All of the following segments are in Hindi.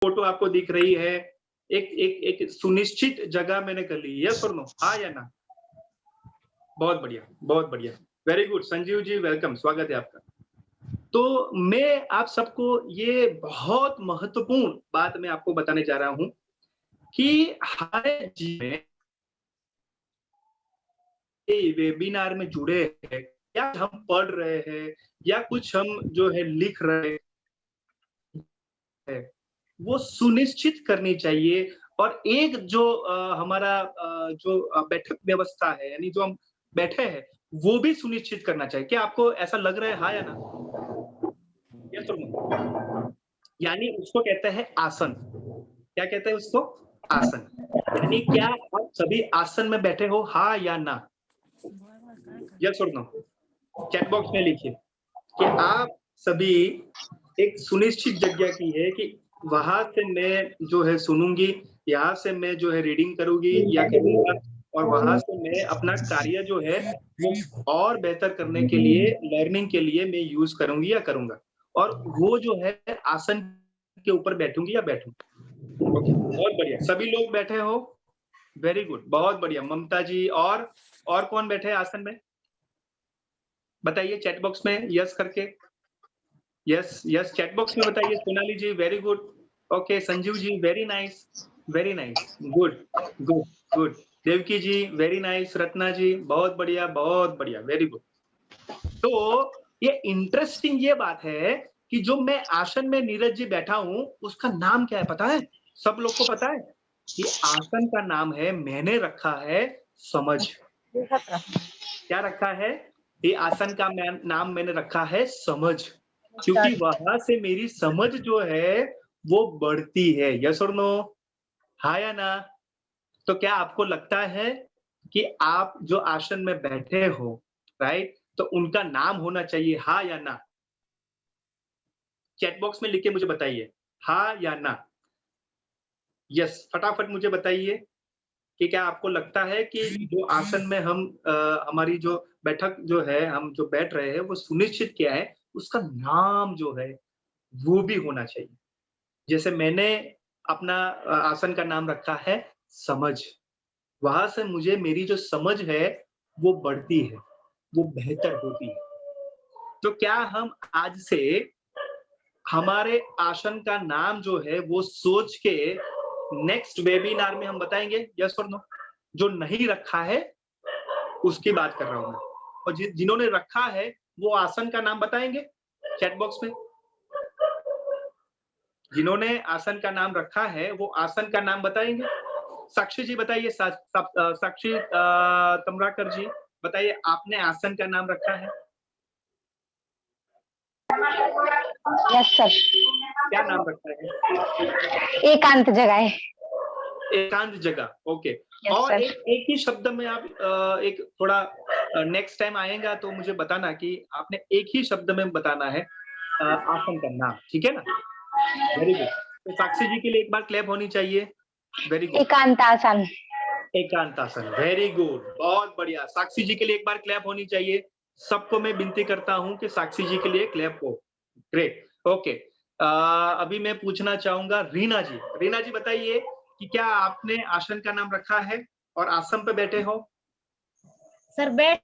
फोटो आपको दिख रही है, एक एक एक सुनिश्चित जगह मैंने कर ली, यस और नो, हाँ या ना? बहुत बढ़िया, बहुत बढ़िया। Very good, Sanjeev ji welcome, स्वागत है आपका। तो मैं आप सबको ये बहुत महत्वपूर्ण बात मैं आपको बताने जा रहा हूँ कि हमारे जीवन में वेबिनार में जुड़े हैं, या हम पढ़ रहे हैं, या कुछ हम जो है लिख रहे हैं, वो सुनिश्चित करनी चाहिए। और एक जो हमारा जो बैठक व्यवस्था है, यानी जो हम बैठे हैं, वो भी सुनिश्चित करना चाहिए। क्या आपको ऐसा लग रहा है, हाँ या ना? यस और नो? यानी उसको कहते हैं आसन। क्या कहते हैं उसको? आसन। यानी क्या आप सभी आसन में बैठे हो, हाँ या ना? यस और नो? चैट बॉक्स में लिखिए कि आप सभी एक सुनिश्चित जगह की है कि वहां से मैं जो है सुनूंगी, यहाँ से मैं जो है रीडिंग करूंगी या करूंगा, और वहां से मैं अपना कार्य जो है वो और बेहतर करने के लिए, लर्निंग के लिए मैं यूज करूंगी या करूंगा। और वो जो है आसन के ऊपर बैठूंगी या बैठूंगी। ओके, बहुत बढ़िया। सभी लोग बैठे हो? वेरी गुड, बहुत बढ़िया। ममता जी और कौन बैठे हैं आसन में? बताइए चैट बॉक्स में यस करके। यस यस, चैट बॉक्स में बताइए। Sonali ji very good. Okay, Sanjeev ji very nice, very nice, good good good. Devki ji very nice, Ratna ji बहुत बढ़िया, बहुत बढ़िया, वेरी गुड। तो ये इंटरेस्टिंग ये बात है कि जो मैं आसन में नीरज जी बैठा हूं, उसका नाम क्या है पता है? सब लोग को पता है? ये आसन का नाम है, मैंने रखा है समझ। क्या रखा है? ये आसन का नाम मैंने रखा है समझ, क्योंकि वहां से मेरी समझ जो है वो बढ़ती है। यस और नो? हाँ या ना? तो क्या आपको लगता है कि आप जो आसन में बैठे हो, राइट, तो उनका नाम होना चाहिए, हाँ या ना? चैट बॉक्स में लिख के मुझे बताइए, हाँ या ना? यस, फटाफट मुझे बताइए कि क्या आपको लगता है कि जो आसन में हम हमारी जो बैठक जो है, हम जो बैठ रहे हैं, वो सुनिश्चित क्या है, उसका नाम जो है, वो भी होना चाहिए। जैसे मैंने अपना आसन का नाम रखा है समझ। वहाँ से मुझे मेरी जो समझ है, वो बढ़ती है, वो बेहतर होती है। तो क्या हम आज से हमारे आसन का नाम जो है, वो सोच के नेक्स्ट वेबिनार में हम बताएँगे, यस और नो? जो नहीं रखा है, उसकी बात कर रहा हूँ मैं। और जिन्होंने रखा है, वो आसन का नाम बताएँगे चैट बॉक्स में? जिन्होंने आसन का नाम रखा है, वो आसन का नाम बताएँगे? साक्षी जी बताइए, साक्षी तमराकर जी बताइए, आपने आसन का नाम रखा है? Yes sir. क्या नाम रखा है? एकांत जगह है। एकांत जगह, ओके। यस और सर। एक ही शब्द में आप एक थोड़ा नेक्स्ट टाइम आएगा तो मुझे बताना कि आपने एक ही शब्द में बताना है आसन का नाम, ठीक है ना? Very good. तो साक्षी जी के लिए एक बार क्लैप होनी चाहिए। Very good. एकांतासन। एकांतासन, वेरी गुड, बहुत बढ़िया। साक्षी जी के लिए एक बार क्लैप होनी चाहिए। सबको मैं विनती करता हूं कि साक्षी जी के लिए क्लैप हो। Great, okay. अभी मैं पूछना चाहूंगा रीना जी। रीना जी बताइए कि क्या आपने आसन का नाम रखा है और आसन पे बैठे हो? सर बैठ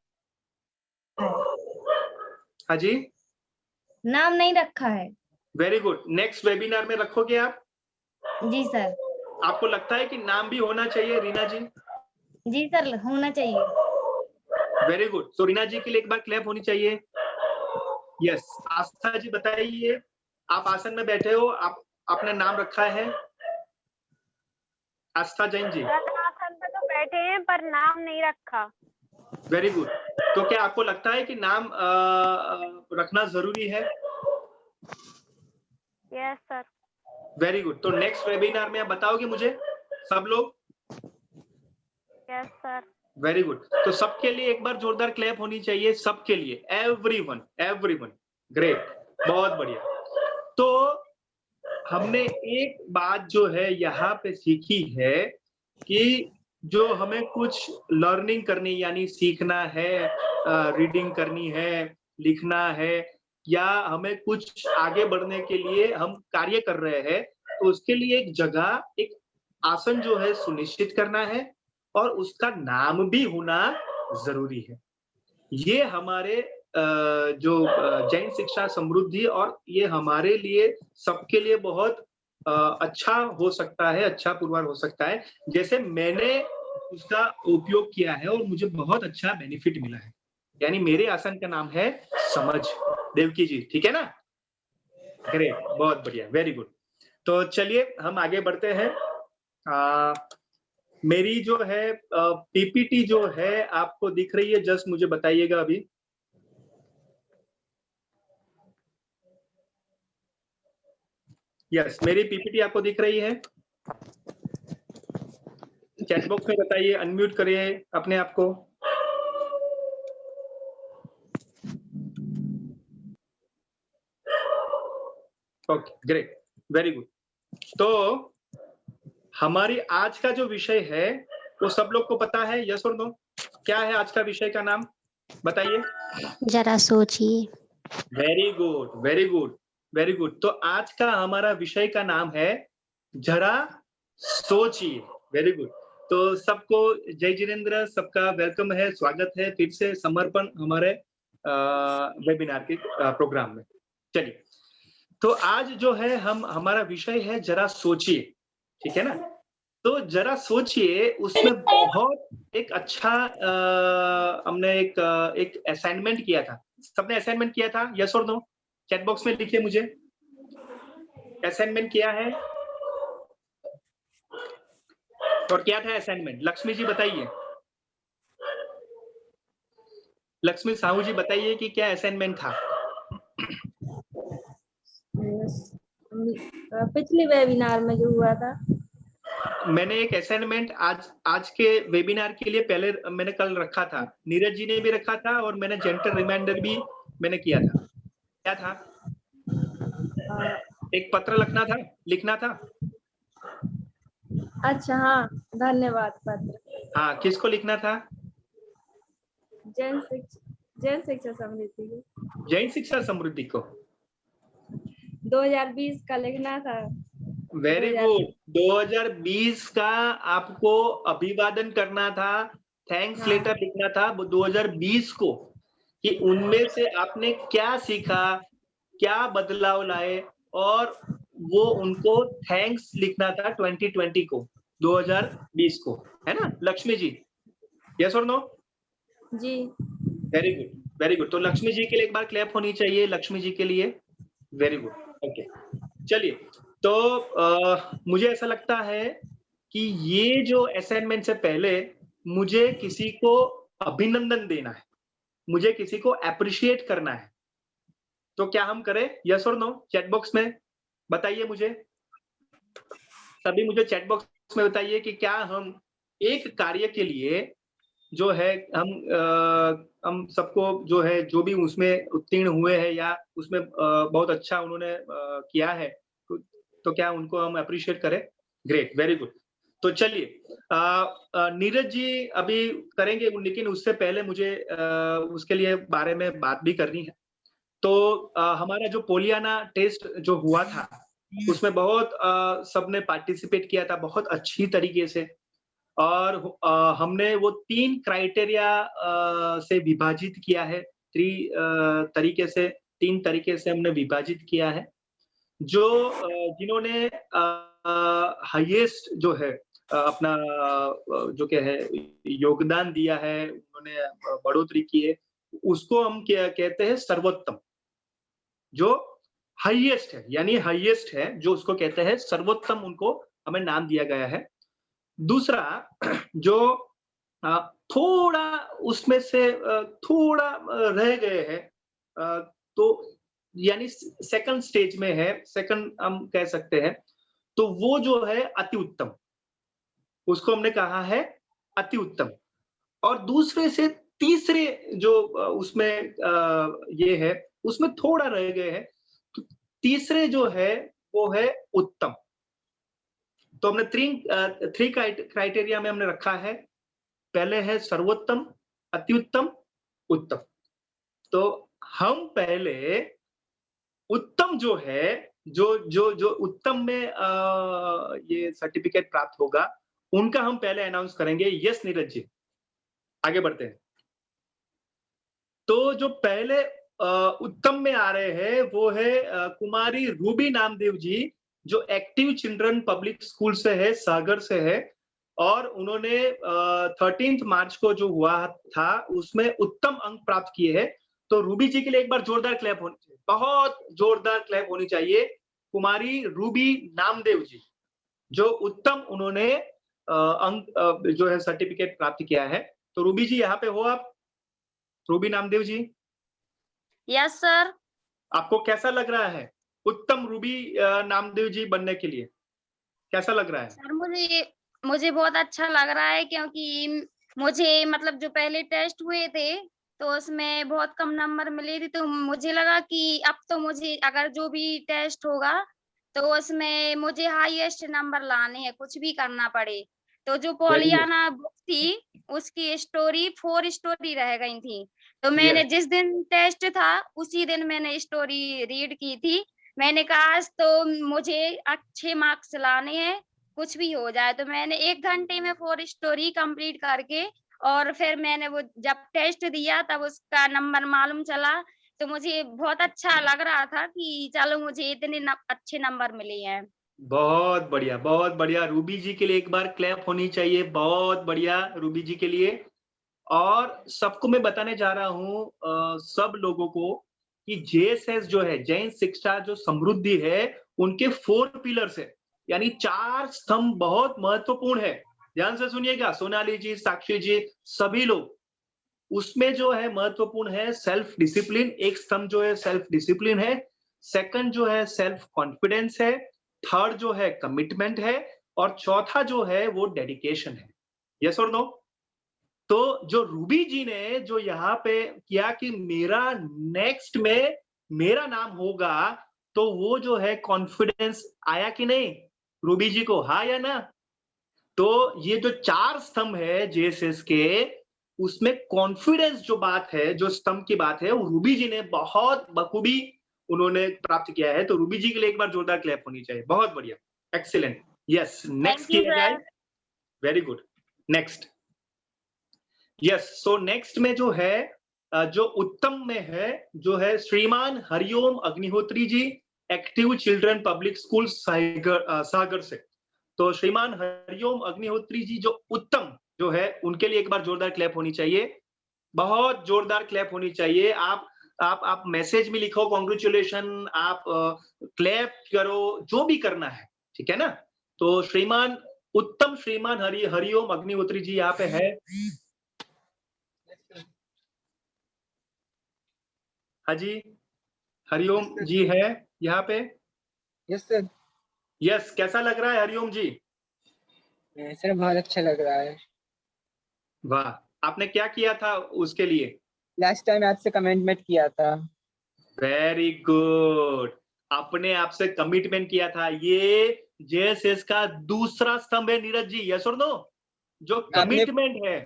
हाँ जी, नाम नहीं रखा है। Very good. नेक्स्ट वेबिनार में रखोगे आप? जी सर। आपको लगता है कि नाम भी होना चाहिए रीना जी? जी सर, होना चाहिए। Very good. तो रीना जी के लिए एक बार क्लैप होनी चाहिए। यस। आस्था जी बताइए, आप आसन में बैठे हो, आप आपने नाम रखा है? आस्था जैन जी। आसन पे तो बैठे हैं पर नाम नहीं रखा। Very good. तो क्या आपको लगता है कि नाम रखना जरूरी है? Yes sir. Very good. तो नेक्स्ट वेबिनार में आप बताओगे मुझे, सब लोग? Yes sir. Very good. तो सबके लिए एक बार जोरदार क्लैप होनी चाहिए, सबके लिए, एवरीवन, एवरीवन। ग्रेट, बहुत बढ़िया। तो हमने एक बात जो है यहाँ पे सीखी है कि जो हमें कुछ लर्निंग करनी, यानी सीखना है, रीडिंग करनी है, लिखना है, या हमें कुछ आगे बढ़ने के लिए हम कार्य कर रहे हैं, उसके लिए एक जगह, एक आसन जो है सुनिश्चित करना है और उसका नाम भी होना ज़रूरी है। ये हमारे जो जैन शिक्षा समृद्धि और ये हमारे लिए सबके लिए बहुत अच्छा हो सकता है, अच्छा पुरवार हो सकता है। जैसे मैंने उसका उपयोग किया है और मुझे बहुत अच्छा बेनिफिट मिला है। यानी मेरे आसन का नाम है समझ, देवकी जी, ठीक है ना? ग्रेट, बहुत बढ़िया, वेरी गुड। तो चलिए हम आगे बढ़ते हैं। अ, मेरी जो है पीपीटी जो है आपको दिख रही है, जस्ट मुझे बताइएगा अभी। यस, मेरी पीपीटी आपको दिख रही है? चैट बॉक्स में बताइए, अनम्यूट करिए अपने आप को। Okay, great, very good. तो हमारी आज का जो विषय है, वो सब लोग को पता है, यस और नो? क्या है आज का विषय का नाम? बताइए। जरा सोचिए। Very good, very good, very good. तो आज का हमारा विषय का नाम है जरा सोचिए। Very good. तो सबको जय जिनेंद्र, सबका वेलकम है, स्वागत है फिर से समर्पण हमारे वेबिनार के प्रोग्राम में। चलिए, तो आज जो है हमारा विषय है जरा सोचिए, ठीक है ना? तो जरा सोचिए, उसमें बहुत एक अच्छा हमने एक असाइनमेंट किया था। सबने असाइनमेंट किया था, यस और नो? चैट बॉक्स में लिखिए मुझे। असाइनमेंट किया है? और क्या था असाइनमेंट? लक्ष्मी जी बताइए। लक्ष्मी साहू जी बताइए कि क्या असाइनमेंट था? पिछले वेबिनार में जो हुआ था। मैंने एक असाइनमेंट आज के वेबिनार के लिए पहले मैंने कल रखा था। नीरज जी ने भी रखा था और मैंने जेंटल रिमाइंडर भी मैंने किया था। क्या था? एक पत्र लिखना था। अच्छा, हाँ, धन्यवाद पत्र। हाँ, किसको लिखना था? जैन शिक्षा समिति को। जैन शिक्षा समृद्धि को। 2020 का लिखना था। Very good. 2020 का आपको अभिवादन करना था, थैंक्स हाँ। लेटर लिखना था 2020 को, कि उनमें से आपने क्या सीखा, क्या बदलाव लाए, और वो उनको थैंक्स लिखना था 2020 को, 2020 को, है ना लक्ष्मी जी? यस और नो? जी। Very good, very good. तो लक्ष्मी जी के लिए एक बार क्लैप होनी चाहिए, लक्ष्मी जी के लिए। Very good, okay. चलिए, तो मुझे ऐसा लगता है कि ये जो असाइनमेंट से पहले मुझे किसी को अभिनंदन देना है, मुझे किसी को एप्रिशिएट करना है। तो क्या हम करें? यस और नो? चैट बॉक्स में बताइए मुझे। सभी मुझे चैट बॉक्स में बताइए कि क्या हम एक कार्य के लिए जो है हम सबको जो है, जो भी उसमें उत्तीर्ण हुए हैं या उसमें बहुत अच्छा उन्होंने किया है, तो क्या उनको हम एप्रिशिएट करें? Great, very good. तो चलिए, नीरज जी अभी करेंगे, लेकिन उससे पहले मुझे उसके लिए बारे में बात भी करनी है। तो हमारा जो पोलियाना टेस्ट जो हुआ था, उसमें बहुत सबने पार्टिसिपेट किया था बहुत अच्छी तरीके से, और हमने वो 3 क्राइटेरिया से विभाजित किया है। 3 तरीके से हमने विभाजित किया है। जो जिन्होंने हाईएस्ट जो है अपना जो क्या है योगदान दिया है, उन्होंने बढ़ोतरी की है, उसको हम क्या कहते हैं? सर्वोत्तम। जो हाईएस्ट है, यानी हाईएस्ट है, जो उसको कहते हैं सर्वोत्तम, उनको हमें नाम दिया गया है। दूसरा, जो थोड़ा उसमें से थोड़ा रह गए हैं, तो यानी सेकंड स्टेज में है, सेकंड हम कह सकते हैं, तो वो जो है अति उत्तम, उसको हमने कहा है अति उत्तम। और दूसरे से तीसरे जो उसमें ये है, उसमें थोड़ा रह गए हैं, तो तीसरे जो है वो है उत्तम। तो हमने 3 क्राइटेरिया में हमने रखा है। पहले है सर्वोत्तम, अति उत्तम, उत्तम। तो हम पहले उत्तम जो है जो जो जो उत्तम में ये सर्टिफिकेट प्राप्त होगा, उनका हम पहले अनाउंस करेंगे। यस नीरज जी, आगे बढ़ते हैं। तो जो पहले उत्तम में आ रहे हैं वो है कुमारी रूबी नामदेव जी, जो एक्टिव चिल्ड्रन पब्लिक स्कूल से है, सागर से है, और उन्होंने 13 मार्च को जो हुआ था उसमें उत्तम अंक प्राप्त किए हैं। तो रूबी जी के लिए एक बार जोरदार क्लैप होनी चाहिए, बहुत जोरदार क्लैप होनी चाहिए। कुमारी रूबी नामदेव जी, जो उत्तम उन्होंने अंक जो है सर्टिफिकेट प्राप्त किया है। तो रूबी जी यहाँ पे हो आप? Ruby Namdev ji, yes sir. आपको कैसा लग रहा है उत्तम रूबी नामदेव जी बनने के लिए? कैसा लग रहा है? सर मुझे मुझे बहुत अच्छा लग रहा है, क्योंकि मुझे मतलब जो पहले टेस्ट हुए थे तो उसमें बहुत कम नंबर मिले थे, तो मुझे लगा कि अब तो मुझे अगर जो भी टेस्ट होगा तो उसमें मुझे हाईएस्ट नंबर लाने हैं, कुछ भी करना पड़े। तो जो वेरी गुड। पोलियाना बुक थी उसकी स्टोरी 4 स्टोरी रह गई थी। तो मैंने यस, जिस दिन टेस्ट था उसी दिन मैंने स्टोरी रीड की थी। मैंने कहा आज तो मुझे अच्छे मार्क्स लाने हैं, कुछ भी हो जाए। तो मैंने 1 घंटे में 4 स्टोरी कंप्लीट करके और फिर मैंने वो जब टेस्ट दिया तब उसका नंबर मालूम चला, तो मुझे बहुत अच्छा लग रहा था कि चलो मुझे इतने अच्छे नंबर मिले हैं। बहुत बढ़िया, बहुत बढ़िया। रूबी जी के लिए एक बार क्लैप होनी चाहिए। बहुत बढ़िया रूबी जी के लिए। और सबको मैं बताने जा रहा हूँ सब लोगों को कि जेएसएस जो है, जैन शिक्षा जो समृद्धि है, उनके 4 पिलर्स है, यानी 4 स्तंभ बहुत महत्वपूर्ण है। ध्यान से सुनिएगा, सोनाली जी, साक्षी जी, सभी लोग। उसमें जो है महत्वपूर्ण है सेल्फ डिसिप्लिन, एक स्तंभ जो है सेल्फ डिसिप्लिन है। सेकंड जो है सेल्फ कॉन्फिडेंस है। थर्ड जो है कमिटमेंट है। और चौथा जो है वो डेडिकेशन है। यस और नो? तो जो रूबी जी ने जो यहाँ पे किया कि मेरा नेक्स्ट में मेरा नाम होगा, तो वो जो है कॉन्फिडेंस आया कि नहीं रूबी जी को, हाँ या ना? तो ये जो 4 स्तंभ है जेएसएस के, उसमें कॉन्फिडेंस जो बात है, जो स्तंभ की बात है, वो रूबी जी ने बहुत बखूबी उन्होंने प्राप्त किया है। तो रूबी जी के लिए एक बार जोरदार क्लैप होनी चाहिए। बहुत बढ़िया, excellent. Yes, thank next you किया जाए। Sir. Very good. Next. Yes, so next में जो है जो उत्तम में है, जो है श्रीमान Hariom Agnihotri ji, active children public school सागर से। तो श्रीमान हरिओम अग्निहोत्री जी जो उत्तम जो है, उनके लिए एक बार जोरदार क्लैप होनी चाहिए। बहुत जोरदार क्लैप होनी चाहिए। आप मैसेज में लिखो कांग्रेचुलेशन, आप क्लैप करो, जो भी करना है, ठीक है ना? तो श्रीमान उत्तम, श्रीमान हरिओम अग्निहोत्री जी यहाँ पे है। हाँ जी, हरिओम जी है यहाँ पे। Yes sir. यस, कैसा लग रहा है हरिओम जी? सर बहुत अच्छा लग रहा है। वाह, आपने क्या किया था उसके लिए? लास्ट टाइम आपसे कमेंटमेंट किया था। वेरी गुड, आपने आपसे कमिटमेंट किया था। ये जेएसएस का दूसरा स्तंभ है नीरज जी, यस और नो? जो आपने कमिटमेंट है,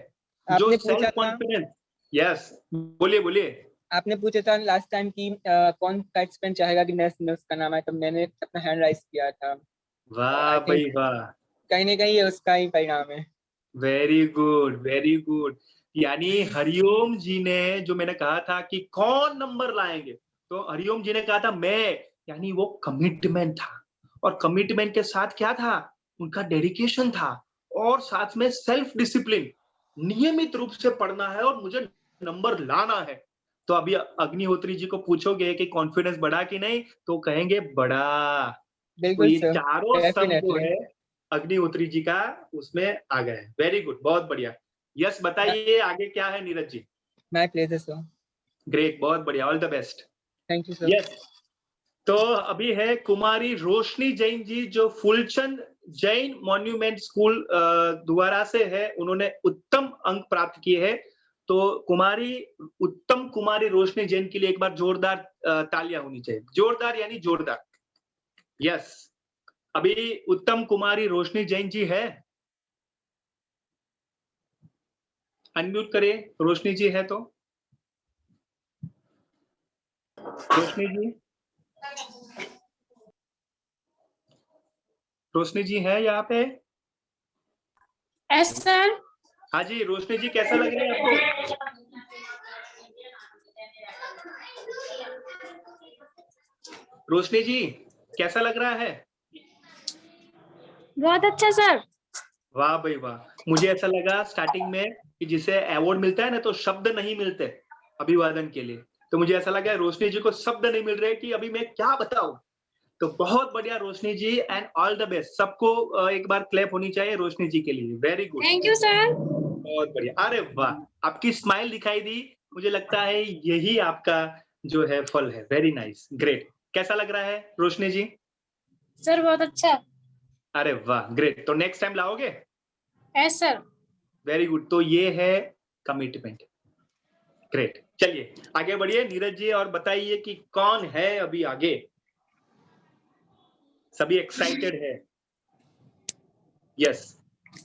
जो आपने पूछा सेल्फ था कॉन्फिडेंस। यस, बोलिए बोलिए। आपने पूछा था लास्ट टाइम कि कौन पार्टिसिपेंट चाहेगा कि नेक्स्ट में उसका नाम है, तो मैंने अपना हैंड राइज किया था। वाह आई भाई थिंक वाह, कहीं ना कहीं ये उसका ही परिणाम है। Very good very good. यानी हरिओम जी ने, जो मैंने कहा था कि कौन नंबर लाएंगे, तो हरिओम जी ने कहा था मैं, यानी वो कमिटमेंट था। और कमिटमेंट के साथ क्या था? उनका डेडिकेशन था। और साथ में सेल्फ डिसिप्लिन, नियमित रूप से पढ़ना है और मुझे नंबर लाना है। तो अभी अग्निहोत्री जी को पूछोगे कि कॉन्फिडेंस बढ़ा कि नहीं, तो कहेंगे बढ़ा। तो बिल्कुल ये सर, चारों स्तंभ जो डेफिनेटली। है अग्निहोत्री जी का उसमें आ गए। वेरी गुड, बहुत बढ़िया। यस, बताइए आगे क्या है Neeraj ji? My pleasure sir. Great, बहुत बढ़िया, all the best. Thank you sir. Yes, तो अभी है कुमारी रोशनी जैन जी, जो फूलचंद जैन मॉन्यूमेंट स्कूल द्वारा से है, उन्होंने उत्तम अंक प्राप्त किए हैं। तो कुमारी उत्तम कुमारी रोशनी जैन के लिए एक बार जोरदार तालियां होनी चाहिए। जोरदार यानी जोरदार। यस, अभी उत्तम कुमारी रोशनी जैन जी है? अनम्यूट करिए, रोशनी जी है तो। रोशनी जी, रोशनी जी है यहाँ पे? Yes sir. हाँ जी, रोशनी जी कैसा लग रहा है आपको? रोशनी जी कैसा लग रहा है? बहुत अच्छा सर। वाह भाई वाह, मुझे ऐसा लगा स्टार्टिंग में कि जिसे अवार्ड मिलता है ना तो शब्द नहीं मिलते अभिवादन के लिए, तो मुझे ऐसा लगा रोशनी जी को शब्द नहीं मिल रहे कि अभी मैं क्या बताऊं। तो बहुत बढ़िया रोशनी जी, एंड ऑल द बेस्ट। सबको एक बार क्लैप होनी चाहिए रोशनी जी के लिए। Very good, thank you sir. बहुत बढ़िया। अरे वाह, आपकी स्माइल दिखाई दी, मुझे लगता है यही आपका जो है फल है। Very nice, great. कैसा लग रहा है रोशनी जी? सर बहुत अच्छा। अरे वाह, ग्रेट। तो नेक्स्ट टाइम लाओगे? Yes sir. Very good. तो ये है कमिटमेंट। ग्रेट, चलिए आगे बढ़िए नीरज जी और बताइए कि कौन है अभी आगे। सभी एक्साइटेड है? Yes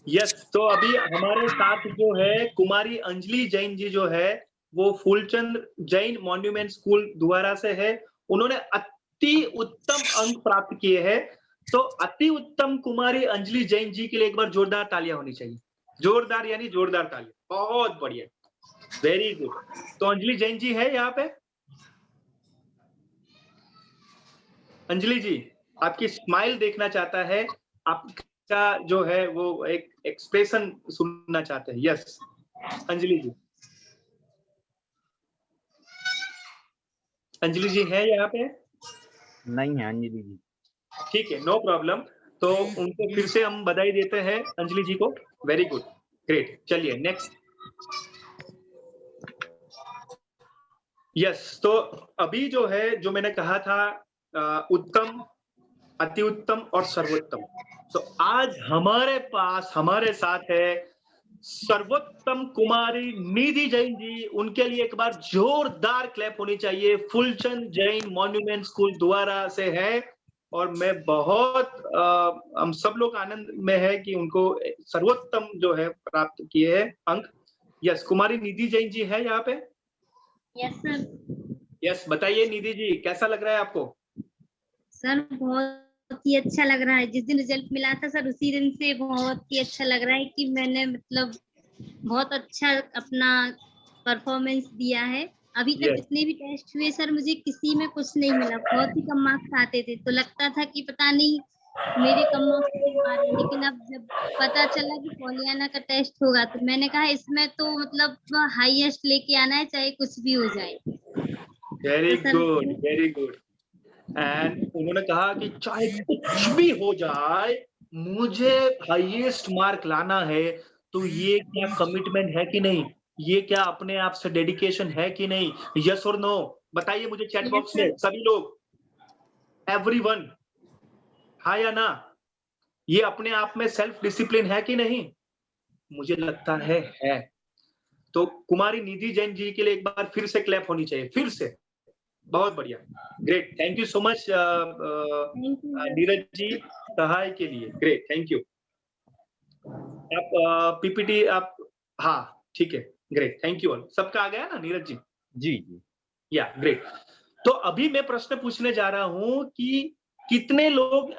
yes. तो अभी हमारे साथ जो है कुमारी अंजलि जैन जी जो है वो फूलचंद जैन मॉन्यूमेंट स्कूल द्वारा से है। उन्होंने अति उत्तम अंक प्राप्त किए हैं। तो अति उत्तम कुमारी अंजलि जैन जी के लिए एक बार जोरदार तालियां होनी चाहिए। जोरदार यानी जोरदार तालियां। बहुत बढ़िया, वेरी गुड। तो अंजलि जैन जी है यहाँ पे? अंजलि जी आपकी स्माइल देखना चाहता है, आपका जो है वो एक एक्सप्रेशन सुनना चाहते हैं। यस अंजलि जी, अंजलि जी है यहाँ पे? नहीं है अंजलि जी। ठीक है, नो प्रॉब्लम। तो उनको फिर से हम बधाई देते हैं अंजलि जी को। Very good, great. चलिए नेक्स्ट। यस, तो अभी जो है जो मैंने कहा था उत्तम, अति उत्तम और सर्वोत्तम। तो आज हमारे पास हमारे साथ है सर्वोत्तम कुमारी निधि जैन जी। उनके लिए एक बार जोरदार क्लैप होनी चाहिए। फूलचंद जैन मॉन्यूमेंट स्कूल द्वारा से है और मैं बहुत हम सब लोग आनंद में है कि उनको सर्वोत्तम जो है प्राप्त किए हैं अंक। यस, कुमारी निधि जैन जी है यहाँ पे? Yes sir. यस, बताइए निधि जी कैसा लग रहा है आपको? सर बहुत ही अच्छा लग रहा है। जिस दिन रिजल्ट मिला था सर उसी दिन से बहुत ही अच्छा लग रहा है कि मैंने मतलब बहुत अच्छा अपना परफॉर्मेंस दिया है। अभी तक Yes. जितने भी टेस्ट हुए सर मुझे किसी में कुछ नहीं मिला, बहुत ही कम मार्क्स आते थे। तो लगता था कि पता नहीं मेरे कम मार्क्स क्यों आ रहे हैं, लेकिन अब जब पता चला कि पॉलियाना का टेस्ट होगा तो मैंने कहा इसमें तो मतलब हाईएस्ट लेके आना है चाहे कुछ भी हो जाए। वेरी तो sir good, very good. And उन्होंने कहा कि चाहे कुछ भी हो जाए मुझे हाईएस्ट मार्क लाना है। तो ये क्या कमिटमेंट है कि नहीं? ये क्या अपने आप से डेडिकेशन है कि नहीं? यस और नो बताइए मुझे चैट Yes, बॉक्स में sir. सभी लोग, एवरीवन, हाँ या ना? ये अपने आप में सेल्फ डिसिप्लिन है कि नहीं? मुझे लगता है। तो कुमारी निधि जैन जी के लिए एक बार फिर से क्लैप होनी चाहिए, फिर से। बहुत बढ़िया, great. Thank you so much Neeraj ji Sahay के लिए। Great, thank you. आप पीपीटी आप, हाँ ठीक है, ग्रेट, थैंक यू ऑल। सबका आ गया ना नीरज जी? जी जी। या ग्रेट। तो अभी मैं प्रश्न पूछने जा रहा हूं कि कितने लोग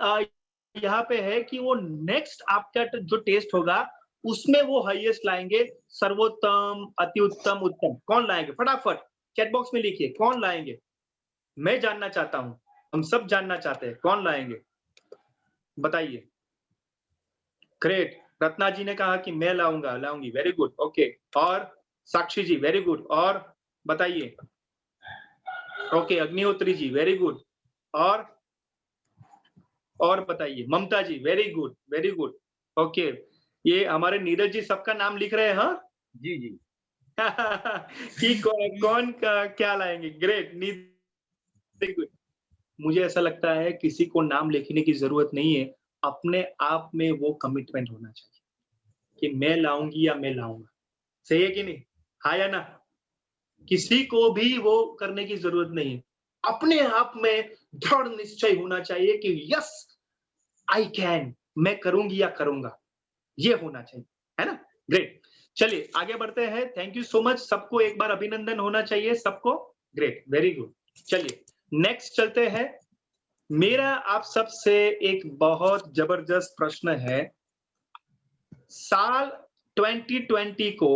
यहाँ पे है कि वो नेक्स्ट आपका जो टेस्ट होगा उसमें वो हाईएस्ट लाएंगे, सर्वोत्तम, अति उत्तम, उत्तम। कौन लाएंगे? फटाफट चैट बॉक्स में लिखिए, कौन लाएंगे? मैं जानना चाहता हूं, हम सब जानना चाहते हैं, कौन लाएंगे बताइए। ग्रेट, रत्ना जी ने कहा कि मैं लाऊंगा, लाऊंगी। Very good, okay. और साक्षी जी, वेरी गुड। और बताइए। Okay, Agnihotri ji, very good. और बताइए। Mamta ji, very good, very good. Okay, ये हमारे नीरज जी सबका नाम लिख रहे हैं। हाँ जी जी। कि कौन क्या लाएंगे। Great, very good. मुझे ऐसा लगता है किसी को नाम लिखने की जरूरत नहीं है, अपने आप में वो कमिटमेंट होना चाहिए कि मैं लाऊंगी या मैं लाऊंगा। सही है कि नहीं? हाँ या ना? किसी को भी वो करने की जरूरत नहीं है, अपने आप में दृढ़ निश्चय होना चाहिए कि यस आई कैन, मैं करूंगी या करूंगा, ये होना चाहिए, है ना? ग्रेट, चलिए आगे बढ़ते हैं। थैंक यू सो मच, सबको एक बार अभिनंदन होना चाहिए सबको। Great, very good. चलिए नेक्स्ट चलते हैं। मेरा आप सबसे एक बहुत जबरदस्त प्रश्न है। साल 2020 को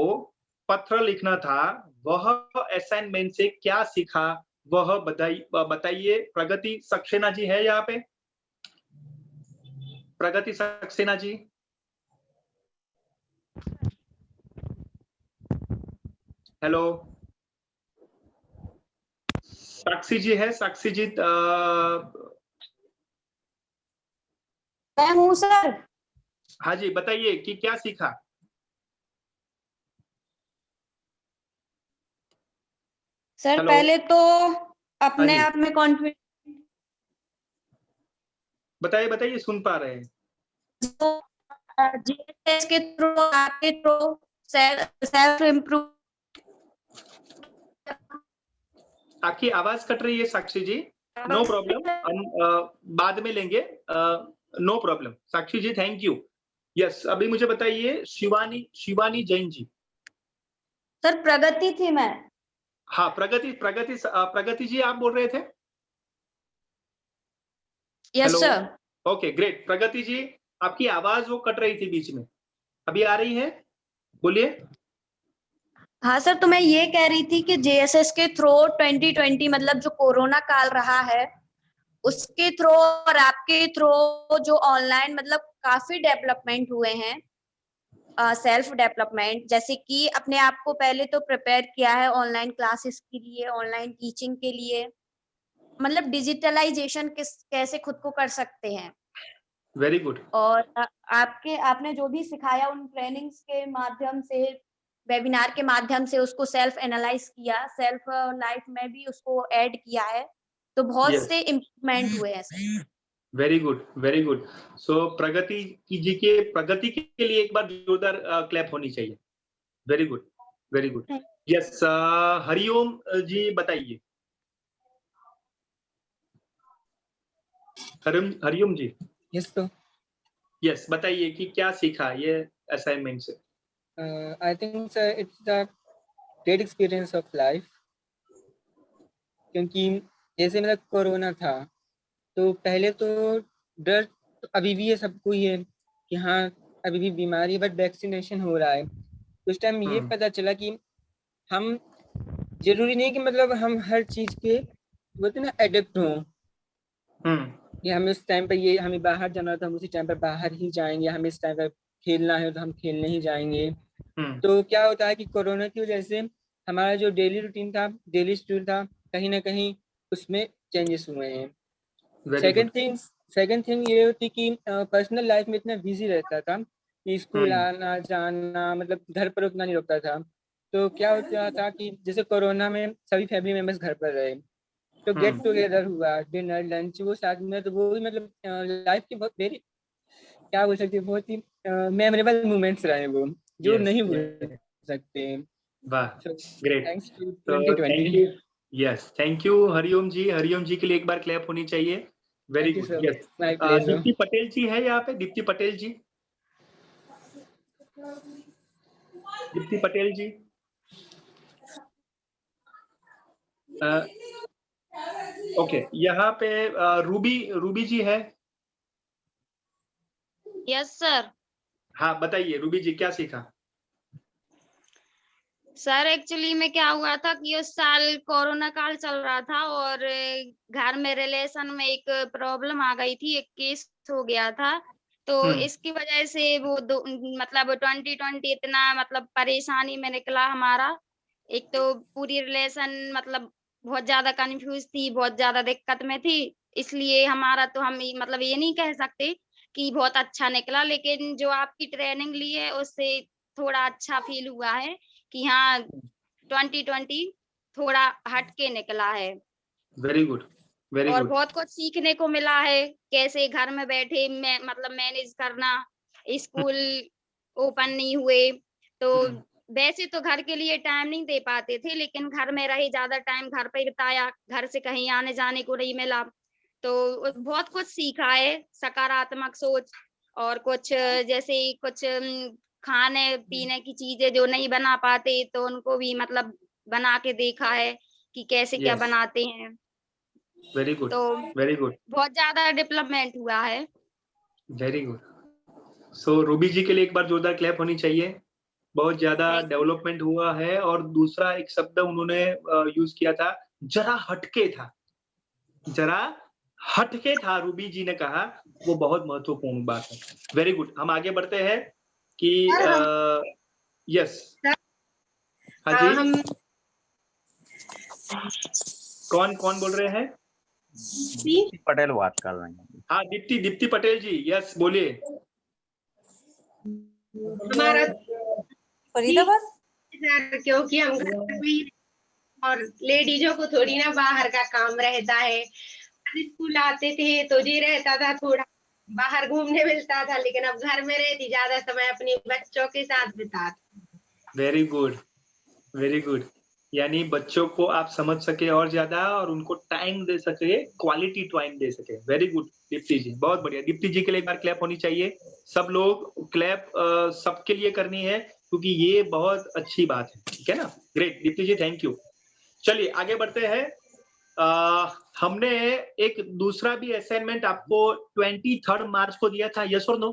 पत्र लिखना था, वह असाइनमेंट से क्या सीखा वह बताइए। प्रगति सक्सेना जी है यहाँ पे? प्रगति सक्सेना जी, हेलो। साक्षी जी है? साक्षी जी मैं हूँ सर। हाँ जी, बताइए कि क्या सीखा। Sir hello. पहले तो हाँ अपने जी, आप में कॉन्फिडेंस, बताइए बताइए, सुन पा रहे हैं। जीएसएस के थ्रू, आपके थ्रू सेल्फ इम्प्रूव। आपकी आवाज कट रही है साक्षी जी। नो प्रॉब्लम, हम बाद में लेंगे। No problem Sakshi ji, thank you. Yes, अभी मुझे बताइए शिवानी जैन जी। सर प्रगति थी मैं। हाँ, प्रगति जी आप बोल रहे थे? Yes hello. Sir. Okay great. Pragati ji, आपकी आवाज वो कट रही थी बीच में, अभी आ रही है, बोलिए। हाँ सर, तो मैं ये कह रही थी कि जेएसएस के थ्रू 2020 मतलब जो कोरोना काल रहा है उसके थ्रू और आपके थ्रू जो ऑनलाइन मतलब काफी डेवलपमेंट हुए हैं, सेल्फ डेवलपमेंट, जैसे कि अपने आप को पहले तो प्रिपेयर किया है ऑनलाइन क्लासेस के लिए, ऑनलाइन टीचिंग के लिए, मतलब डिजिटलाइजेशन कैसे खुद को कर सकते हैं। Very good. और आपने जो भी सिखाया उन ट्रेनिंग्स के माध्यम से, वेबिनार के माध्यम से उसको सेल्फ एनालाइज किया, सेल्फ लाइफ में भी उसको ऐड किया है, तो बहुत यस, से इम्प्रूवमेंट हुए हैं sir. Very good, very good. So Pragati ji के प्रगति के लिए एक बार जोरदार क्लैप होनी चाहिए। Very good, very good. Yes, Hariom ji बताइए। हरिओम जी, यस तो यस बताइए कि क्या सीखा ये असाइनमेंट से। I think sir it's the great experience of life, क्योंकि जैसे मतलब कोरोना था तो पहले तो डर तो अभी भी है, सबको ही है कि हाँ अभी भी बीमारी है, बट वैक्सीनेशन हो रहा है। तो उस टाइम ये पता चला कि हम जरूरी नहीं कि मतलब हम हर चीज के बोलते ना एडिक्ट हों, कि हमें उस टाइम पे ये हमें बाहर जाना था, हम उसी टाइम पर बाहर ही जाएंगे, हमें इस टाइम पर खेलना है तो हम खेलने ही जाएंगे। तो क्या होता है कि कोरोना की वजह से हमारा जो डेली रूटीन था, डेली शेड्यूल था, कहीं ना कहीं उसमें चेंजेस हुए हैं। सेकंड थिंग ये होती कि पर्सनल लाइफ में इतना बिजी रहता था कि स्कूल आना जाना मतलब घर पर उतना नहीं रुकता था। तो क्या होता था कि जैसे कोरोना में सभी फैमिली मेंबर्स घर पर रहे, तो गेट टुगेदर हुआ, डिनर लंच वो साथ में, तो वो भी मतलब लाइफ की बहुत वेरी क्या बोल सकते हैं, बहुत ही मेमोरेबल मोमेंट्स रहे वो, जो नहीं भूल सकते। वाह, ग्रेट। थैंक्स टू तो 2020। Thank you. Yes, thank you Hariom ji. Hariom ji के लिए एक बार क्लैप होनी चाहिए। Very thank you good. Sir, yes, my pleasure. Deepti Patel ji है यहाँ पे? दीप्ति पटेल जी, दीप्ति पटेल जी। ओके, यहाँ पे रूबी जी है? Yes sir. हाँ बताइए रूबी जी, क्या सीखा। सर एक्चुअली में क्या हुआ था कि उस साल कोरोना काल चल रहा था और घर में रिलेशन में एक प्रॉब्लम आ गई थी, एक केस हो गया था। तो इसकी वजह से वो मतलब 2020 इतना मतलब परेशानी में निकला हमारा। एक तो पूरी रिलेशन मतलब बहुत ज्यादा कंफ्यूज थी, बहुत ज्यादा दिक्कत में थी। इसलिए हमारा तो हम मतलब ये नहीं कह सकते कि बहुत अच्छा निकला, लेकिन जो आपकी ट्रेनिंग ली है उससे थोड़ा अच्छा फील हुआ है कि हाँ 2020 थोड़ा हट के निकला है। वेरी गुड, वेरी और गुड। बहुत कुछ सीखने को मिला है, कैसे घर में बैठे मतलब मैनेज करना। स्कूल ओपन नहीं हुए तो वैसे तो घर के लिए टाइम नहीं दे पाते थे, लेकिन घर में रहे, ज्यादा टाइम घर पे बिताया, घर से कहीं आने जाने को नहीं मिला। तो बहुत कुछ सीखा है, सकारात्मक सोच। और कुछ जैसे कुछ खाने पीने की चीजें जो नहीं बना पाते तो उनको भी मतलब बना के देखा है कि कैसे क्या यस, बनाते हैं। वेरी गुड, तो वेरी गुड, बहुत ज्यादा डेवलपमेंट हुआ है। Very good. So Ruby ji के लिए एक बार जोरदार क्लैप होनी चाहिए। बहुत ज्यादा Thank you. डेवलपमेंट हुआ है। और दूसरा एक शब्द उन्होंने यूज किया था, जरा हटके था, जरा हटके था, रूबी जी ने कहा, वो बहुत महत्वपूर्ण बात है। Very good. हम आगे बढ़ते हैं कि यस, हाँ जी, हम कौन बोल रहे हैं? दीप्ति पटेल बात कर रहे हैं। हाँ, दीप्ति पटेल जी, यस बोलिए। हमारा फरीदाबाद क्योंकि हम घर में ही और लेडीजों को थोड़ी ना बाहर का काम रहता है। स्कूल आते थे तो जी रहता था, थोड़ा बाहर घूमने मिलता था, लेकिन अब घर में रहती, ज्यादा समय अपने बच्चों के साथ बिताती। Very good, very good. यानी बच्चों को आप समझ सके और ज्यादा, और उनको टाइम दे सके, क्वालिटी टाइम दे सके। वेरी गुड दीप्ति जी, बहुत बढ़िया। दीप्ति जी के लिए एक बार क्लैप होनी चाहिए। सब लोग क्लैप सबके लिए करनी है, क्योंकि ये बहुत अच्छी बात है। ठीक है ना? Great Deepti ji, thank you. चलिए आगे बढ़ते हैं। हमने एक दूसरा भी असाइनमेंट आपको 23 मार्च को दिया था, यस और नो?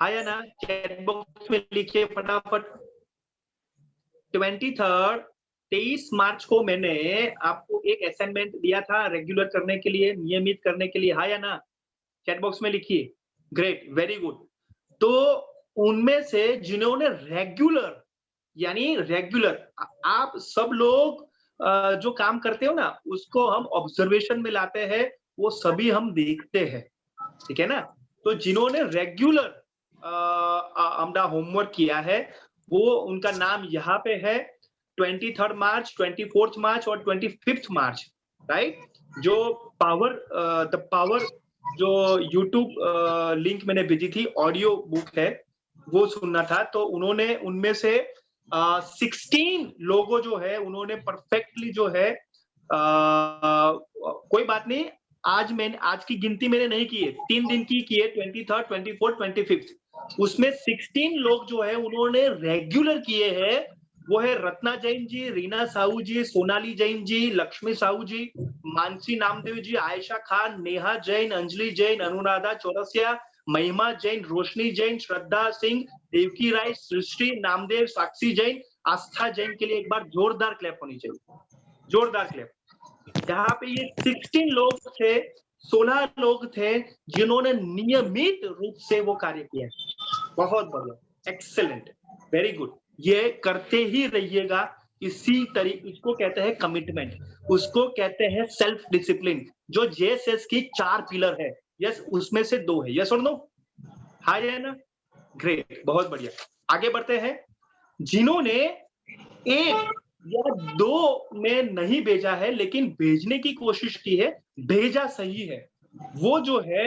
हाँ या ना? चैट बॉक्स में लिखिए फटाफट। 23 मार्च को मैंने आपको एक असाइनमेंट दिया था रेगुलर करने के लिए, नियमित करने के लिए, हाँ या ना? चैट बॉक्स में लिखिए। Great, very good. तो उनमें से जिन्होंने रेगुलर, यानी रेगुलर, आप सब लोग जो काम करते हो ना, उसको हम ऑब्जर्वेशन में लाते हैं, वो सभी हम देखते हैं। ठीक है ना? तो जिन्होंने रेगुलर अपना होमवर्क किया है, वो उनका नाम यहाँ पे है। 23 मार्च, 24 मार्च और 25 मार्च, राइट? जो द पावर जो यूट्यूब लिंक मैंने भेजी थी, ऑडियो बुक है, वो सुनना था। तो उन्होंने उनमें से 16 लोगों जो है, उन्होंने परफेक्टली जो है, कोई बात नहीं, आज की गिनती मैंने नहीं की है, 3 दिन की है, 23, 24, 25। उसमें 16 लोग जो है उन्होंने रेगुलर किए हैं। वो है रत्ना जैन जी, रीना साहू जी, सोनाली जैन जी, लक्ष्मी साहू जी, मानसी नामदेव जी, आयशा खान, नेहा जैन, अंजलि जैन, अनुराधा चौरसिया, महिमा जैन, रोशनी जैन, श्रद्धा सिंह, देवकी राय, सृष्टि नामदेव, साक्षी जैन, आस्था जैन के लिए एक बार जोरदार क्लैप होनी चाहिए। जोरदार क्लैप। यहाँ पे ये 16 लोग थे, 16 लोग थे जिन्होंने नियमित रूप से वो कार्य किया। बहुत बढ़िया, एक्सेलेंट, वेरी गुड। ये करते ही रहिएगा। इसी तरीके, इसको कहते हैं कमिटमेंट, उसको कहते हैं सेल्फ डिसिप्लिन, जो जेएसएस की 4 पिलर है। यस, उसमें से 2 है, यस और नो? हाँ या ना? ग्रेट, बहुत बढ़िया। आगे बढ़ते हैं। जिन्होंने 1 या 2 में नहीं भेजा है, लेकिन भेजने की कोशिश की है, भेजा सही है, वो जो है,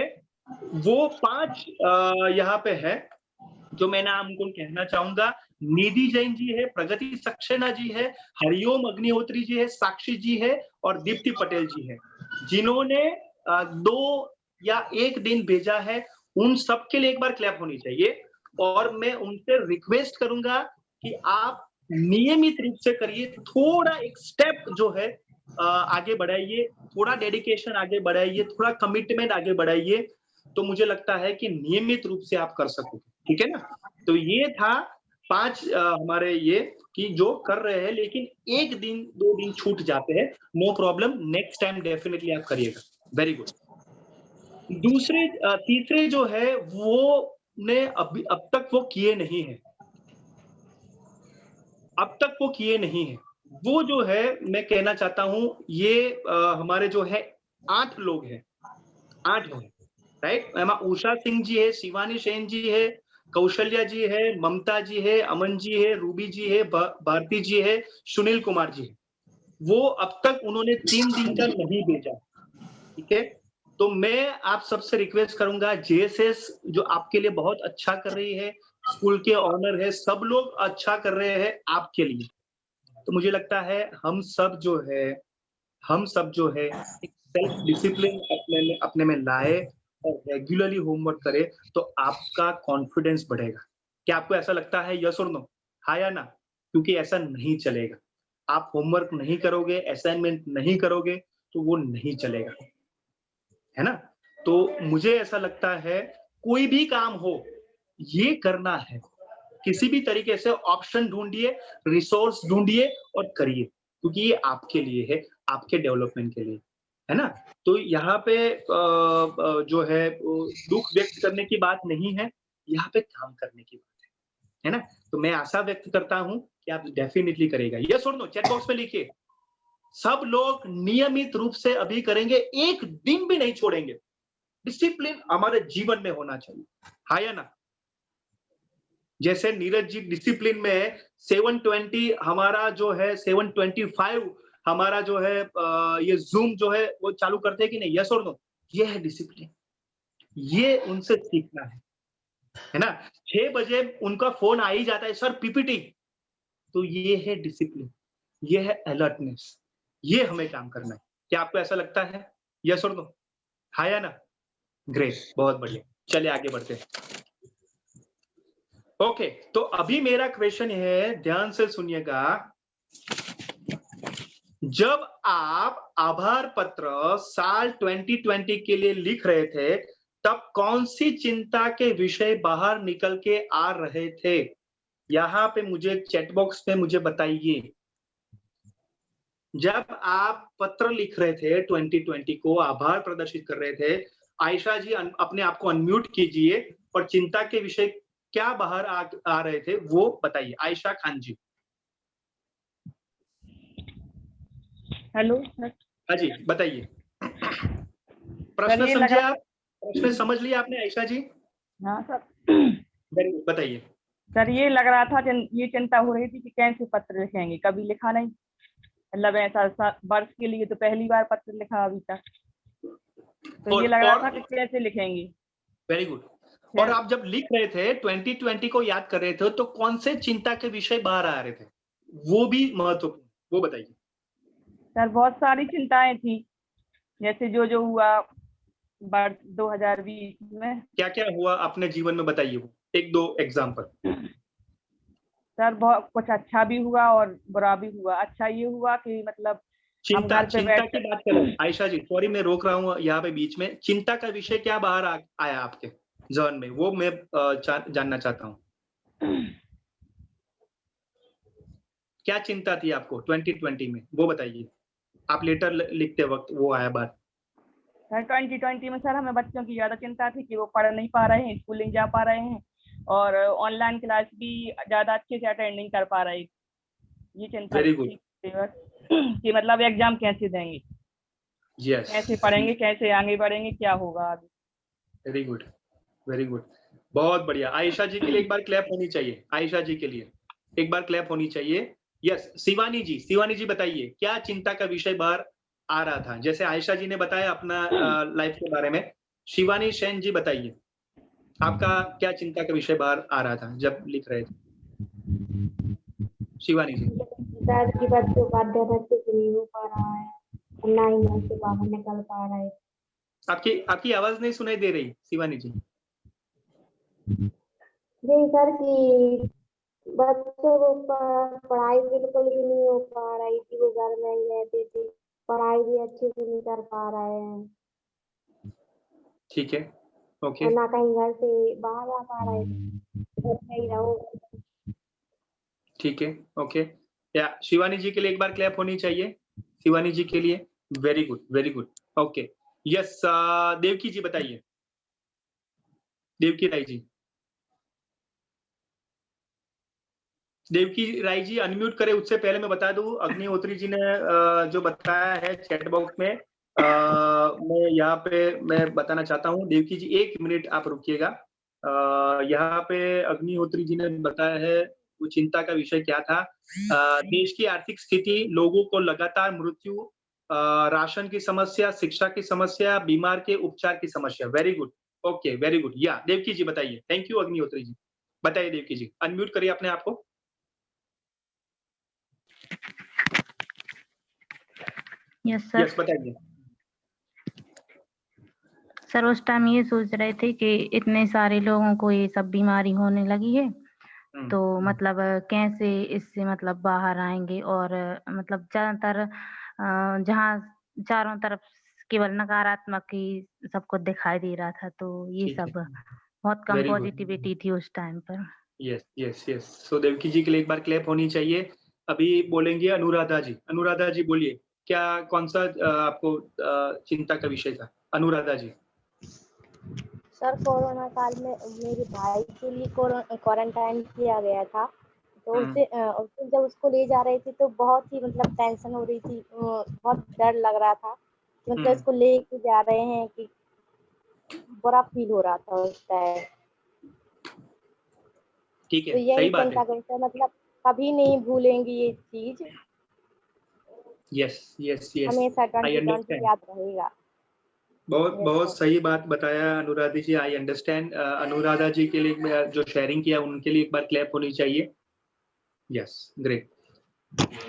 वो 5 यहाँ पे है, जो मैं नाम उनको कहना चाहूंगा। निधि जैन जी है, प्रगति सक्सेना जी है, हरिओम अग्निहोत्री जी है, साक्षी जी है और दीप्ति पटेल जी है। जिन्होंने 2 या 1 दिन भेजा है, उन सब के लिए एक बार क्लैप होनी चाहिए। और मैं उनसे रिक्वेस्ट करूंगा कि आप नियमित रूप से करिए, थोड़ा एक स्टेप जो है आगे बढ़ाइए, थोड़ा डेडिकेशन आगे बढ़ाइए, थोड़ा कमिटमेंट आगे बढ़ाइए, तो मुझे लगता है कि नियमित रूप से आप कर सकोगे। ठीक है ना? तो ये था 5 हमारे ये कि जो कर रहे हैं, लेकिन 1 दिन 2 दिन छूट जाते हैं, no problem, next time definitely आप करिएगा। Very good. दूसरे तीसरे जो है, वो ने अब तक वो किए नहीं है, अब तक वो किए नहीं है। वो जो है, मैं कहना चाहता हूं, ये हमारे जो है 8 लोग हैं, 8 लोग, राइट? उषा सिंह जी है, शिवानी सेन जी है, कौशल्या जी है, ममता जी है, अमन जी है, रूबी जी है, भारती जी है, सुनील कुमार जी है। वो अब तक उन्होंने 3 दिन का नहीं भेजा। ठीक है? तो मैं आप सबसे रिक्वेस्ट करूंगा, जेएसएस जो आपके लिए बहुत अच्छा कर रही है, स्कूल के ऑनर है, सब लोग अच्छा कर रहे हैं आपके लिए। तो मुझे लगता है हम सब जो है एक सेल्फ डिसिप्लिन अपने में लाए और रेगुलरली होमवर्क करे, तो आपका कॉन्फिडेंस बढ़ेगा। क्या आपको ऐसा लगता है, यस और नो? हाँ या ना? क्योंकि ऐसा नहीं चलेगा। आप होमवर्क नहीं करोगे, असाइनमेंट नहीं करोगे, तो वो नहीं चलेगा, है ना? तो मुझे ऐसा लगता है कोई भी काम हो, ये करना है। किसी भी तरीके से ऑप्शन ढूंढिए, रिसोर्स ढूंढिए और करिए, क्योंकि ये आपके लिए है, आपके डेवलपमेंट के लिए, है ना? तो यहाँ पे जो है दुख व्यक्त करने की बात नहीं है, यहाँ पे काम करने की बात है ना? तो मैं आशा व्यक्त करता हूँ कि आप डेफिनिटली करेगा। यस और नो चैट बॉक्स में लिखिए। सब लोग नियमित रूप से अभी करेंगे, एक दिन भी नहीं छोड़ेंगे। डिसिप्लिन हमारे जीवन में होना चाहिए, हाँ या ना? जैसे नीरज जी डिसिप्लिन में 720 हमारा जो है 725 हमारा जो है ये जूम जो है वो चालू करते हैं कि नहीं? यस और नो? ये है डिसिप्लिन, ये उनसे सीखना है ना? 6 बजे उनका फोन आ ही जाता है, सर पीपीटी, तो ये है डिसिप्लिन, ये है अलर्टनेस, ये हमें काम करना है। क्या आपको ऐसा लगता है? यस और नो? हाँ या ना? ग्रेट, बहुत बढ़िया। चलिए आगे बढ़ते हैं। ओके, तो अभी मेरा क्वेश्चन है, ध्यान से सुनिएगा। जब आप आभार पत्र साल 2020 के लिए लिख रहे थे, तब कौन सी चिंता के विषय बाहर निकल के आ रहे थे? यहाँ पे मुझे चैट बॉक्स में मुझे बताइए। जब आप पत्र लिख रहे थे 2020 को, आभार प्रदर्शित कर रहे थे, आयशा जी अपने आप को अनम्यूट कीजिए और चिंता के विषय क्या बाहर आ रहे थे वो बताइए। आयशा खान जी। हेलो। हाँ जी, बताइए। प्रश्न ये समझे लगा आप? प्रश्न समझ लिया आपने आयशा जी? हाँ सर। वेरी गुड, बताइए। सर ये लग रहा था ये चिंता हो रही थी कि कैसे पत्र लिखेंगे, कभी लिखा नहीं, मतलब ऐसा वर्ष के लिए तो पहली बार पत्र लिखा अभी तक, तो ये लग रहा था कि कैसे लिखेंगे। Very good. और आप जब लिख रहे थे 2020 को याद कर रहे थे, तो कौन से चिंता के विषय बाहर आ रहे थे, वो भी महत्वपूर्ण, वो बताइए। सर बहुत सारी चिंताएं थी, जैसे जो जो हुआ वर्ष 2020 में। क्या क्या हुआ अपने जीवन में, बताइए वो, एक दो एग्जाम्पल। सर बहुत कुछ अच्छा भी हुआ और बुरा भी हुआ। अच्छा ये हुआ कि मतलब चिंता की बात करें आयशा जी, सॉरी मैं रोक रहा हूँ यहाँ पे बीच में। चिंता का विषय क्या बाहर आया आपके जहन में, वो मैं जानना चाहता हूँ। क्या चिंता थी आपको 2020 में, वो बताइए। आप लेटर लिखते वक्त वो आया बात। सर 2020 में सर हमें बच्चों की ज्यादा चिंता थी कि वो पढ़ नहीं पा रहे हैं, स्कूल नहीं जा पा रहे हैं और ऑनलाइन क्लास भी ज्यादा अच्छे से अटेंड नहीं कर पा रहे। ये चिंता थी कि मतलब एग्जाम कैसे देंगे, कैसे पढ़ेंगे, कैसे आगे बढ़ेंगे, क्या होगा आगे। वेरी गुड, वेरी गुड, बहुत बढ़िया। आयशा जी के लिए एक बार क्लैप होनी चाहिए। आयशा जी के लिए एक बार क्लैप होनी चाहिए। यस, शिवानी जी, शिवानी जी बताइए क्या चिंता का विषय बाहर आ रहा था? जैसे आयशा जी ने बताया अपना लाइफ के बारे में, शिवानी सेन जी बताइए आपका क्या चिंता का विषय बाहर आ रहा था जब लिख रहे थे? शिवानी जी। कि बच्चों का अध्ययन अच्छे से नहीं हो पा रहा है, ना ही घर से बाहर निकल पा रहा है। आपकी आवाज नहीं सुनाई दे रही शिवानी जी। जी सर कि बच्चों को पढ़ाई बिल्कुल भी नहीं हो पा रही थी, वो घर में ही रहते थे, पढ़ाई भी अच्छे से नहीं कर पा रहे हैं। ठीक है, ओके। और ना कहीं घर से बाहर आ पा रहे थे, घर में ही रहो। ठीक है, ओके। या शिवानी जी के लिए एक बार क्लैप होनी चाहिए, शिवानी जी के लिए। Very good, very good, okay. Yes, Devki ji बताइए, देवकी राय जी। देवकी राय जी अनम्यूट करें, उससे पहले मैं बता दूं अग्निहोत्री जी ने जो बताया है चैट बॉक्स में, मैं यहाँ पे मैं बताना चाहता हूँ। देवकी जी 1 मिनट आप रुकिएगा। यहाँ पे अग्निहोत्री जी ने बताया है वो चिंता का विषय क्या था। देश की आर्थिक स्थिति, लोगों को लगातार मृत्यु, राशन की समस्या, शिक्षा की समस्या, बीमार के उपचार की समस्या। Very good, okay, very good. या देवकी जी बताइए। Thank you Agnihotri ji. बताइए देवकी जी, अनम्यूट करिए अपने आप को। Yes sir. यस, बताइए। सर उस टाइम ये सोच रहे थे कि इतने सारे लोगों को ये सब बीमारी होने लगी है, तो मतलब कैसे इससे मतलब बाहर आएंगे, और मतलब ज्यादातर जहाँ चारों तरफ केवल नकारात्मक ही सब कुछ दिखाई दे रहा था, तो ये ठीक है, सब बहुत कम वेरी गुड। पॉजिटिविटी थी उस टाइम पर। Yes yes yes. So Devki ji के लिए एक बार क्लैप होनी चाहिए। अभी बोलेंगे अनुराधा जी। अनुराधा जी बोलिए, क्या कौन सा आपको चिंता का विषय था? अनुराधा जी। सर कोरोना काल में मेरे भाई के लिए क्वारंटाइन किया गया था, तो उस दिन जब उसको ले जा रहे थे तो बहुत ही मतलब टेंशन हो रही थी, बहुत डर लग रहा था कि मतलब इसको लेके जा रहे हैं कि बुरा फील हो रहा था उस टाइम। ठीक है, तो यही सही बात चिंता है। का विषय, मतलब कभी नहीं भूलेंगे ये चीज, यस यस यस, हमेशा आई 2020 अंडरस्टैंड। याद रहेगा। बहुत Yes, बहुत sir. सही बात बताया अनुराधा जी, आई अंडरस्टैंड। अनुराधा जी के लिए जो शेयरिंग किया उनके लिए एक बार क्लैप होनी चाहिए। Yes, great.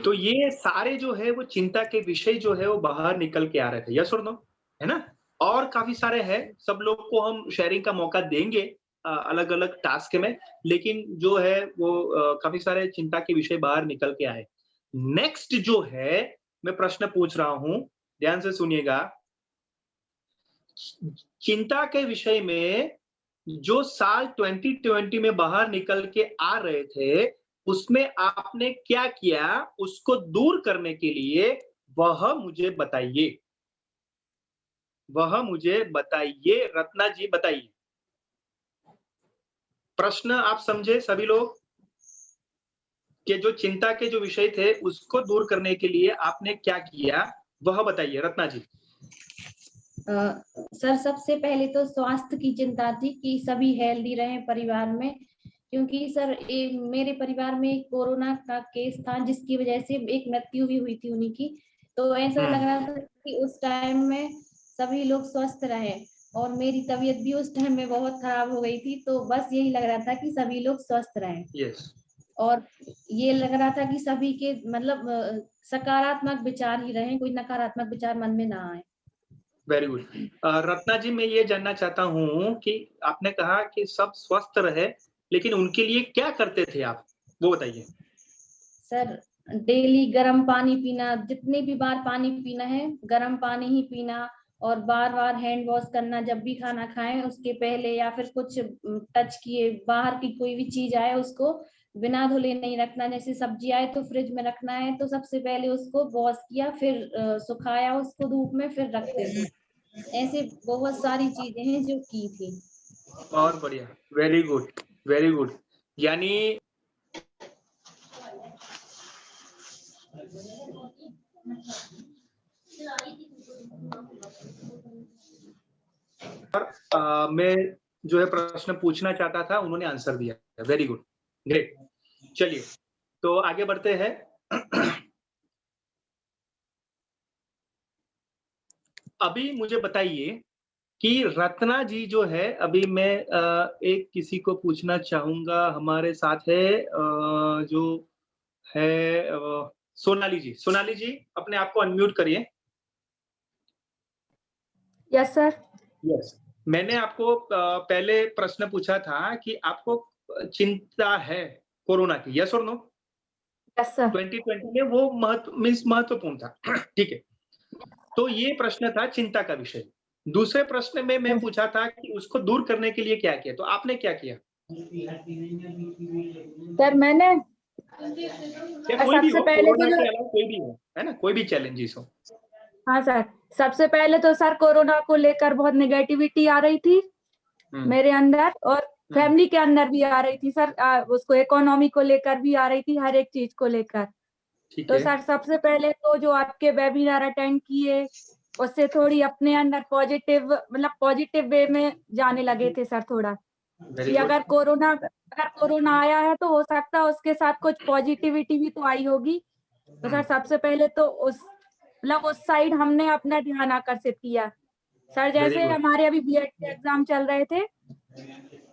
तो ये सारे जो है वो चिंता के विषय जो है वो बाहर निकल के आ रहे थे, यस और नो, है ना? और काफी सारे हैं, सब लोग को हम शेयरिंग का मौका देंगे अलग अलग टास्क में, लेकिन जो है वो काफी सारे चिंता के विषय बाहर निकल के आए। नेक्स्ट जो है मैं प्रश्न पूछ रहा हूं, ध्यान से सुनिएगा। चिंता के विषय में जो साल 2020 में बाहर निकल के आ रहे थे, उसमें आपने क्या किया उसको दूर करने के लिए, वह मुझे बताइए। वह मुझे बताइए, रत्ना जी बताइए। प्रश्न आप समझे सभी लोग? कि जो चिंता के जो विषय थे उसको दूर करने के लिए आपने क्या किया, वह बताइए रत्ना जी। सर सबसे पहले तो स्वास्थ्य की चिंता थी कि सभी हेल्दी रहें परिवार में, क्योंकि सर मेरे परिवार में एक कोरोना का केस था जिसकी वजह से एक मृत्यु भी हुई थी उन्हीं की। तो ऐसा लग रहा था कि उस टाइम में सभी लोग स्वस्थ रहें, और मेरी तबीयत भी उस टाइम में बहुत खराब हो गई थी, तो बस यही लग रहा था कि सभी लोग स्वस्थ रहें। यस। और ये लग रहा था कि सभी के मतलब सकारात्मक विचार ही रहें, कोई नकारात्मक विचार मन में ना आए। Very good. रत्ना जी, मैं ये जानना चाहता हूँ कि आपने कहा कि सब स्वस्थ रहे, लेकिन उनके लिए क्या करते थे आप, वो बताइए। सर डेली गर्म पानी पीना, जितनी भी बार पानी पीना है गर्म पानी ही पीना, और बार बार हैंड वॉश करना जब भी खाना खाएं उसके पहले, या फिर कुछ टच किए बाहर की कोई भी चीज आए उसको बिना धुले नहीं रखना। जैसे सब्जी आए तो फ्रिज में रखना है तो सबसे पहले उसको वॉश किया, फिर सुखाया उसको धूप में, फिर रखते थे। ऐसे बहुत सारी चीजें हैं जो की थी। बहुत बढ़िया, वेरी गुड वेरी गुड। यानी मैं जो है प्रश्न पूछना चाहता था उन्होंने आंसर दिया, वेरी गुड, ग्रेट। चलिए तो आगे बढ़ते हैं। अभी मुझे बताइए कि रत्ना जी जो है, अभी मैं एक किसी को पूछना चाहूंगा, हमारे साथ है जो है सोनाली जी। सोनाली जी अपने आप को अनम्यूट करिए। Yes sir. यस, मैंने आपको पहले प्रश्न पूछा था कि आपको चिंता है कोरोना की, यस और नो? Yes sir. 2020 में वो महत्वपूर्ण था। ठीक है, तो ये प्रश्न था चिंता का विषय। दूसरे प्रश्न में मैं पूछा था कि उसको दूर करने के लिए क्या किया, तो आपने क्या किया? सर मैंने कोई भी हो, पहले कोरोना के अलावा कोई भी हो, है ना, कोई भी चैलेंजेस हो। हाँ सर, सबसे पहले तो सर कोरोना को लेकर बहुत नेगेटिविटी आ रही थी मेरे अंदर, और फैमिली के अंदर भी आ रही थी सर। उसको इकोनॉमी को लेकर भी आ रही थी, हर एक चीज को लेकर। तो सर सबसे पहले तो जो आपके वेबिनार अटेंड किए उससे थोड़ी अपने अंदर पॉजिटिव वे में जाने लगे थे सर, थोड़ा कि अगर कोरोना आया है तो हो सकता है उसके साथ कुछ पॉजिटिविटी भी तो आई होगी। तो सर सबसे पहले तो उस साइड हमने अपना ध्यान आकर्षित किया सर। जैसे हमारे अभी बीएड के एग्जाम चल रहे थे,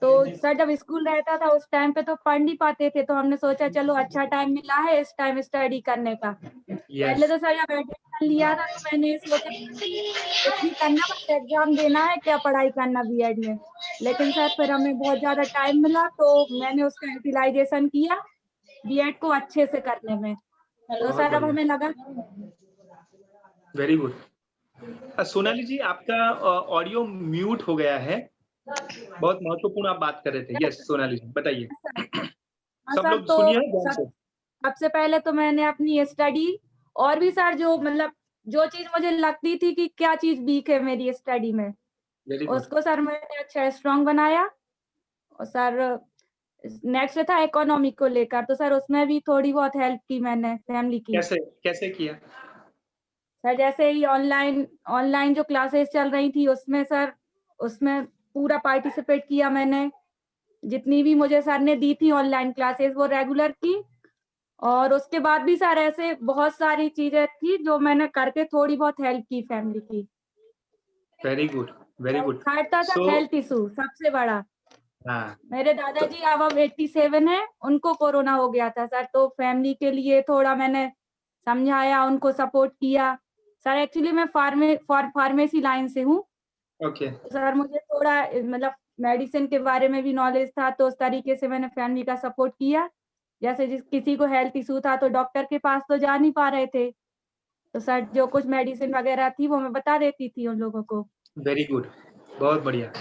तो सर जब स्कूल रहता था उस टाइम पे तो पढ़ नहीं पाते थे, तो हमने सोचा चलो अच्छा टाइम मिला है इस टाइम स्टडी करने का। पहले तो सर जब एडमिशन लिया था तो मैंने सोचा कुछ नहीं करना, बस एग्जाम देना है, क्या पढ़ाई करना बीएड में। लेकिन सर फिर हमें बहुत ज्यादा टाइम मिला तो मैंने उसका यूटिलाइजेशन किया बीएड को अच्छे से करने में। तो सर अब हमें लगा वेरी गुड सोनाली जी, आपका ऑडियो म्यूट हो गया है। बहुत महत्वपूर्ण आप बात कर रहे थे। यस सोनाली जी, बताइए। हाँ सब सर, लोग सुनिए ध्यान से। सबसे पहले तो मैंने अपनी स्टडी और भी सर जो मतलब जो चीज मुझे लगती थी कि क्या चीज वीक है मेरी स्टडी में, वेरी गुड। उसको सर मैंने अच्छा स्ट्रांग बनाया। और सर नेक्स्ट था इकोनॉमी को लेकर, तो सर उसमें भी थोड़ी बहुत हेल्प की मैंने फैमिली की। कैसे किया? सर जैसे ही ऑनलाइन जो क्लासेस चल रही थी उसमें सर उसमें पूरा पार्टिसिपेट किया मैंने। जितनी भी मुझे सर ने दी थी ऑनलाइन क्लासेस वो रेगुलर की। और उसके बाद भी सर ऐसे बहुत सारी चीजें थी जो मैंने करके थोड़ी बहुत हेल्प की फैमिली की। Very good, very good. Third था सर हेल्थ इशू सबसे बड़ा। हाँ, मेरे दादाजी अब 87 है, उनको कोरोना हो गया था सर, तो फैमिली के लिए थोड़ा मैंने समझाया, उनको सपोर्ट किया। सर एक्चुअली मैं फार्मेसी लाइन से हूँ। ओके। सर मुझे थोड़ा मतलब मेडिसिन के बारे में भी नॉलेज था, तो उस तरीके से मैंने फैमिली का सपोर्ट किया। जैसे किसी को हेल्थ इशू था तो डॉक्टर के पास तो जा नहीं पा रहे थे, तो सर जो कुछ मेडिसिन वगैरह थी वो मैं बता देती थी उन लोगों को। वेरी गुड, बहुत बढ़िया।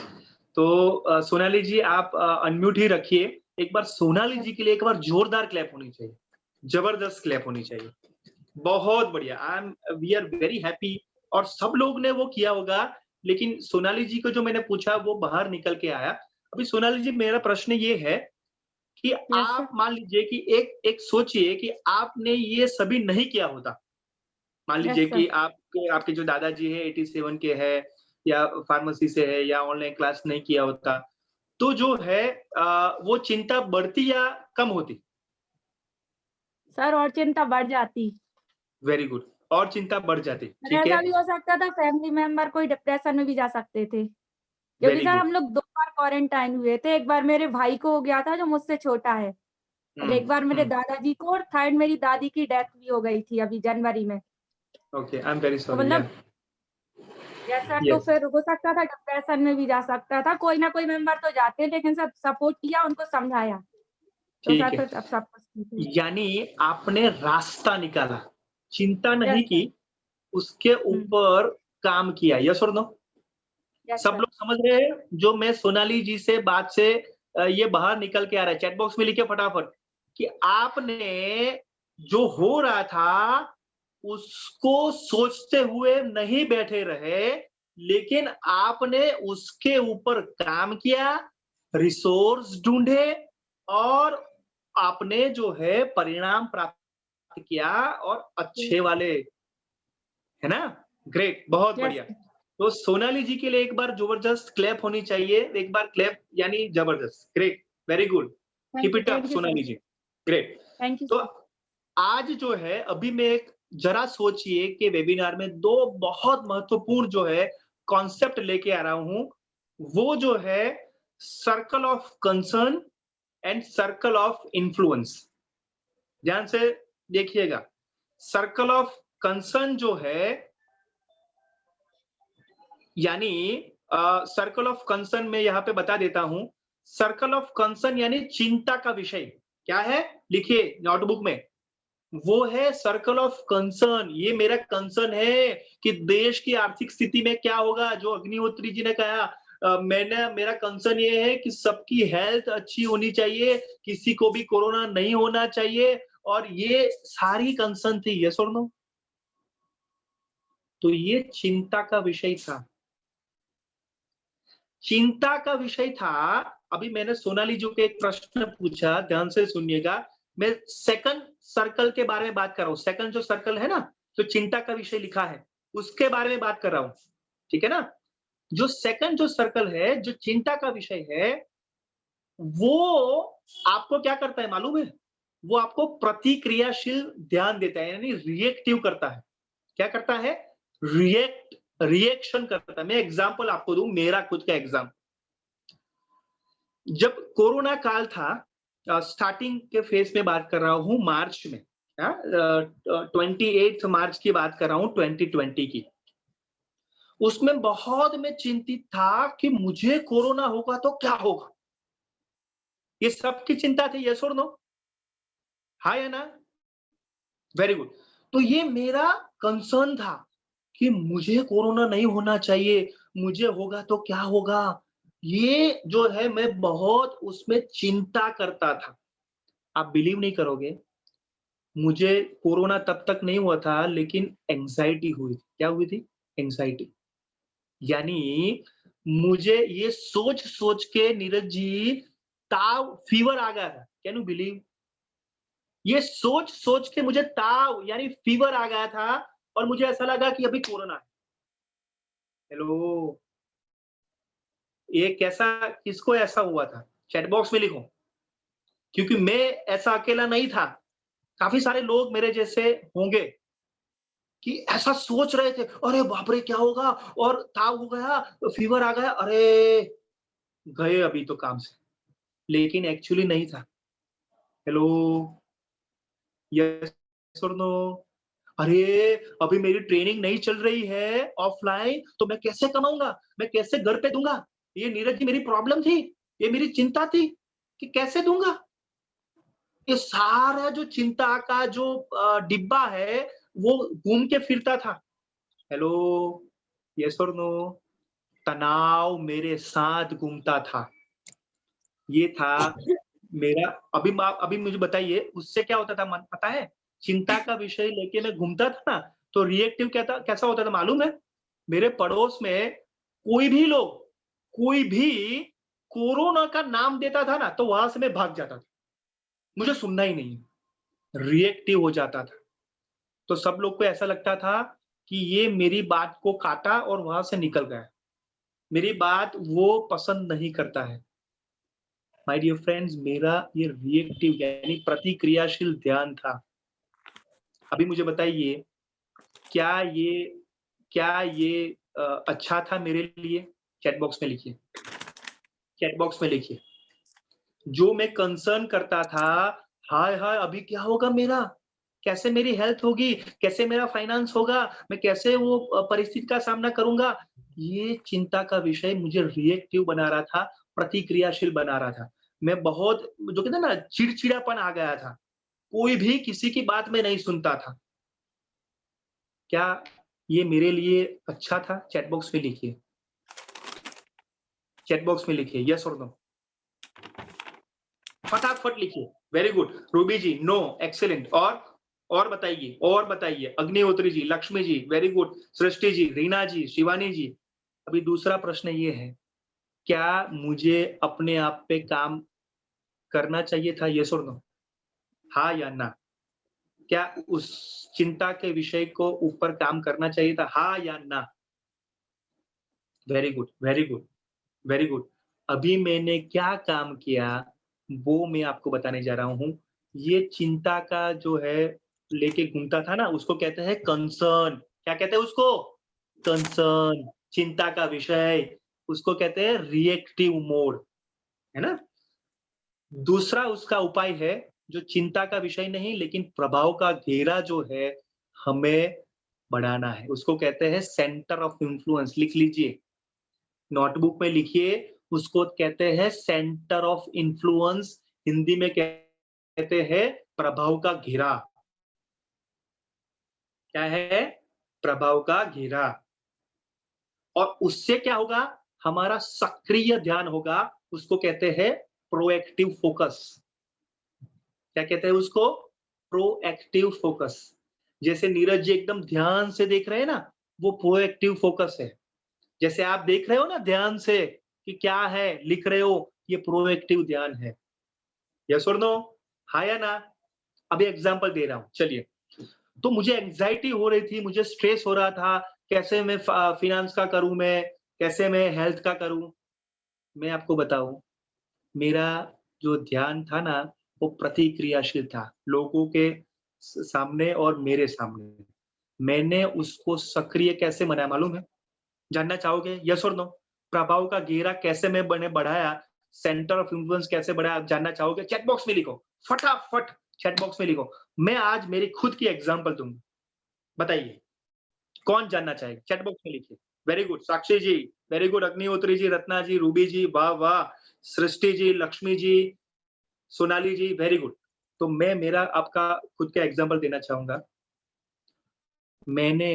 तो सोनाली जी आप अनम्यूट ही रखिए। एक बार सोनाली जी के लिए एक बार जोरदार क्लैप होनी चाहिए, जबरदस्त क्लैप होनी चाहिए। बहुत बढ़िया। We are very happy. और सब लोग ने वो किया होगा, लेकिन सोनाली जी को जो मैंने पूछा वो बाहर निकल के आया। अभी सोनाली जी मेरा प्रश्न ये है कि आप मान लीजिए कि एक सोचिए कि आपने ये सभी नहीं किया होता। मान लीजिए कि आपके जो दादाजी है 87 के है या फार्मेसी से है या ऑनलाइन क्लास नहीं किया होता, तो जो है वो चिंता बढ़ती या कम होती? सर और चिंता बढ़ जाती। वेरी गुड, और चिंता बढ़ जाती। ठीक ऐसा है, भी हो सकता था फैमिली मेंबर कोई डिप्रेशन में भी जा सकते थे, क्योंकि वेरी सर गुड। हम लोग 2 बार क्वारंटाइन हुए थे। एक बार मेरे भाई को हो गया था जो मुझसे छोटा है, और एक बार मेरे दादाजी को, और थर्ड मेरी दादी की डेथ भी हो गई थी अभी जनवरी में। ओके, आई एम वेरी तो सॉरी। मतलब जैसा तो यस, फिर हो सकता था डिप्रेशन में भी जा सकता था। कोई ना कोई मेंबर तो जाते, लेकिन सब सपोर्ट किया, उनको समझाया, तो ठीक सर है। फिर सब कुछ ठीक है। यानी आपने रास्ता निकाला, चिंता नहीं यस की, सर। उसके ऊपर काम किया। यस और नो? यस सब सर। लोग समझ रहे हैं जो मैं सोनाली जी से बात से ये बाहर निकल के आ रहा है? चैट बॉक्स में लिखिए फटाफट कि आपने जो हो रहा था उसको सोचते हुए नहीं बैठे रहे, लेकिन आपने उसके ऊपर काम किया, रिसोर्स ढूंढे और आपने जो है परिणाम प्राप्त किया, और अच्छे वाले, है ना? ग्रेट, बहुत यस। बढ़िया। तो सोनाली जी के लिए एक बार जबरदस्त क्लैप होनी चाहिए। एक बार क्लैप यानी जबरदस्त। Great, very good, keep it up thank you sir. Sonali ji. Great. Thank you तो सर। आज जो है अभी मैं एक जरा सोचिए कि वेबिनार में 2 बहुत महत्वपूर्ण जो है कॉन्सेप्ट लेके आ रहा हूं। वो जो है circle of concern and circle of influence. ध्यान से देखिएगा। सर्कल ऑफ कंसर्न जो है, यानी सर्कल ऑफ कंसर्न में यहां पे बता देता हूं। सर्कल ऑफ कंसर्न यानी चिंता का विषय क्या है, लिखिए नोटबुक में। वो है सर्कल ऑफ कंसर्न। ये मेरा कंसर्न है कि देश की आर्थिक स्थिति में क्या होगा, जो अग्निहोत्री जी ने कहा। मेरा कंसर्न ये है कि सबकी हेल्थ अच्छी होनी चाहिए, किसी को भी कोरोना नहीं होना चाहिए, और ये सारी कंसर्न थी। यस और नो? तो ये चिंता का विषय था, चिंता का विषय था। अभी मैंने सोनाली जी को एक प्रश्न पूछा, ध्यान से सुनिएगा। मैं सेकंड सर्कल के बारे में बात कर रहा हूं। सेकंड जो सर्कल है ना, जो चिंता का विषय लिखा है, उसके बारे में बात कर रहा हूं। ठीक है ना? जो सेकंड जो सर्कल है, जो चिंता का विषय है, वो आपको क्या करता है मालूम है? वो आपको प्रतिक्रियाशील ध्यान देता है, यानी रिएक्टिव करता है। क्या करता है? रिएक्शन करता है। मैं एग्जांपल आपको दूं, मेरा खुद का एग्जांपल। जब कोरोना काल था, स्टार्टिंग के फेज में बात कर रहा हूं, मार्च में, 28 मार्च की बात कर रहा हूं 2020 की। उसमें बहुत मैं चिंतित था कि मुझे कोरोना होगा तो क्या होगा। ये सबकी चिंता थी। यस और नो? हाँ या ना? Very good. तो ये मेरा कंसर्न था कि मुझे कोरोना नहीं होना चाहिए, मुझे होगा तो क्या होगा? ये जो है मैं बहुत उसमें चिंता करता था। आप बिलीव नहीं करोगे, मुझे कोरोना तब तक नहीं हुआ था लेकिन एंग्ज़ायटी हुई। क्या हुई थी? एंग्ज़ायटी। यानी मुझे ये सोच-सोच के नीरज जी ताव फीवर आ गया था। Can you believe? ये सोच-सोच के मुझे ताव यानी फीवर आ गया था और मुझे ऐसा लगा कि अभी कोरोना है। हेलो, ये कैसा किसको ऐसा हुआ था? चैट बॉक्स में लिखो। क्योंकि मैं ऐसा अकेला नहीं था। काफ़ी सारे लोग मेरे जैसे होंगे कि ऐसा सोच रहे थे, अरे बाप रे! क्या होगा? और ताव हो गया, फीवर आ गया, अरे! गए अभी तो काम से। लेकिन एक्चुअली नहीं था। हेलो, यस और नो? अरे! अभी मेरी ट्रेनिंग नहीं चल रही है ऑफलाइन, तो मैं कैसे कमाऊँगा? मैं कैसे घर पे दूँगा? ये नीरज जी मेरी प्रॉब्लम थी, ये मेरी चिंता थी कि कैसे दूँगा? ये सारा जो चिंता का जो डिब्बा है, वो घूम के फिरता था। हेलो, यस और नो? तनाव मेरे साथ घूमता था। ये था मेरा अभी मुझे बताइए उससे क्या होता था मन पता है? चिंता का विषय लेके मैं घूमता था ना, तो रिएक्टिव क्या था कैसा होता था मालूम है? मेरे पड़ोस में कोई भी कोरोना का नाम देता था ना, तो वहाँ से मैं भाग जाता था। मुझे सुनना ही नहीं है। रिएक्टिव हो जाता था। तो सब लोग को ऐसा लगता था कि ये मेरी बात को काटा और वहाँ से निकल गया। मेरी बात वो पसंद नहीं करता है। माय डियर फ्रेंड्स मेरा ये रिएक्टिव यानी प्रतिक्रियाशील ध्यान था। अभी मुझे बताइए क्या ये अच्छा था मेरे लिए? चैट बॉक्स में लिखिए। चैट बॉक्स में लिखिए। जो मैं कंसर्न करता था, हाय हाय अभी क्या होगा मेरा? कैसे मेरी हेल्थ होगी? कैसे मेरा फाइनेंस होगा? मैं कैसे वो परिस्थिति का सामना करूँगा? ये चिंता का विषय मुझे रिएक्टिव बना रहा था, प्रतिक्रियाशील बना रहा था। मैं बहुत जो कहते हैं ना चिड़चिड़ापन आ गया था। कोई भी किसी की बात में नहीं सुनता था। क्या ये मेरे लिए अच्छा था? चैट बॉक्स में लिखिए। चैट बॉक्स में लिखिए यस और नो। फटाफट लिखिए। Very good. रूबी जी नो एक्सीलेंट। और बताइए अग्निहोत्री जी, लक्ष्मी जी वेरी गुड, सृष्टि जी, रीना जी, शिवानी जी। अभी दूसरा प्रश्न ये है, क्या मुझे अपने आप पे काम करना चाहिए था? यस और नो? हाँ या ना? क्या उस चिंता के विषय को ऊपर काम करना चाहिए था? हाँ या ना? Very good, very good, very good. अभी मैंने क्या काम किया, वो मैं आपको बताने जा रहा हूँ। ये चिंता का जो है लेके घूमता था ना, उसको कहते हैं कंसर्न। क्या कहते हैं उसको? कंसर्न, चिंता का विषय। उसको कहते हैं रिएक्टिव मोड, है ना? दूसरा उसका उपाय है, जो चिंता का विषय नहीं लेकिन प्रभाव का घेरा जो है, हमें बढ़ाना है। उसको कहते हैं सेंटर ऑफ इन्फ्लुएंस। लिख लीजिए। नोटबुक में लिखिए, उसको कहते हैं सेंटर ऑफ इन्फ्लुएंस। हिंदी में कहते हैं प्रभाव का घेरा। क्या है? प्रभाव का घेरा। और उससे क्या होगा? हमारा सक्रिय ध्यान होगा। उसको कहते हैं प्रोएक्टिव फोकस। क्या कहते हैं उसको? Proactive focus. जैसे नीरज जी एकदम ध्यान से देख रहे हैं ना, वो प्रोएक्टिव फोकस है। जैसे आप देख रहे हो ना ध्यान से कि क्या है, लिख रहे हो, ये प्रोएक्टिव ध्यान है। यस और नो? हाँ या ना? अभी एग्जांपल दे रहा हूं, चलिए। तो मुझे एंजाइटी हो रही थी, मुझे स्ट्रेस हो रहा था, कैसे मैं फिनेंस का करूं, मैं कैसे मैं हेल्थ का करूं। मैं आपको बताऊं, मेरा जो ध्यान था ना, वो प्रतिक्रियाशील था, लोगों के सामने और मेरे सामने। मैंने उसको सक्रिय कैसे बनाया मालूम है? जानना चाहोगे? यस और नो? प्रभाव का घेरा कैसे मैंने बढ़ाया, सेंटर ऑफ इन्फ्लुएंस कैसे बढ़ाया, आप जानना चाहोगे? चैट बॉक्स में लिखो, फटाफट चैट बॉक्स में लिखो। मैं आज मेरी खुद की एग्जांपल दूंगा। बताइए, कौन जानना चाहेगा? चैट बॉक्स में लिखिए। वेरी गुड, साक्षी जी, वेरी गुड, अग्निहोत्री जी, रत्ना जी, रूबी जी, वाह वाह, सृष्टि जी, लक्ष्मी जी, सोनाली जी, वेरी गुड। तो मैं मेरा आपका खुद का एग्जांपल देना चाहूंगा। मैंने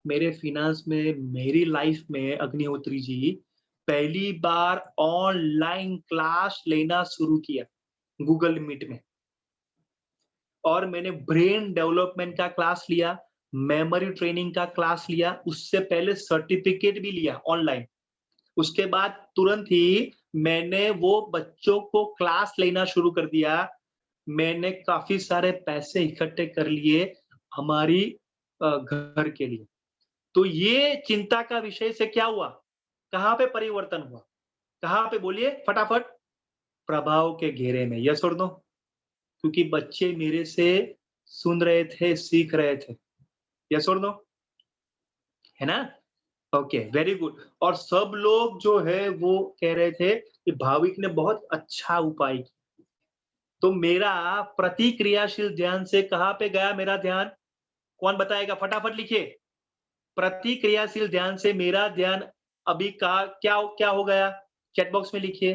मेरे फिनांस में, मेरी लाइफ में अग्निहोत्री जी पहली बार ऑनलाइन क्लास लेना शुरू किया गूगल मीट में, और मैंने ब्रेन डेवलपमेंट का क्लास लिया, मेमोरी ट्रेनिंग का क्लास लिया, उससे पहले सर्टिफिकेट भी लिया ऑनलाइन। उसके बाद तुरंत ही मैंने वो बच्चों को क्लास लेना शुरू कर दिया। मैंने काफी सारे पैसे इकट्ठे कर लिए हमारी घर के लिए। तो ये चिंता का विषय से क्या हुआ, कहाँ पे परिवर्तन हुआ, कहाँ पे बोलिए फटाफट? प्रभाव के घेरे में। यस और नो? क्योंकि बच्चे मेरे से सुन रहे थे, सीख रहे थे। यस और नो? है ना? Okay, very good. और सब लोग जो है वो कह रहे थे कि भाविक ने बहुत अच्छा उपाय किया। तो मेरा प्रतिक्रियाशील ध्यान से कहाँ पे गया मेरा ध्यान? कौन बताएगा? फटाफट लिखिए। प्रतिक्रियाशील ध्यान से मेरा ध्यान अभी का क्या क्या हो गया? चैट बॉक्स में लिखिए।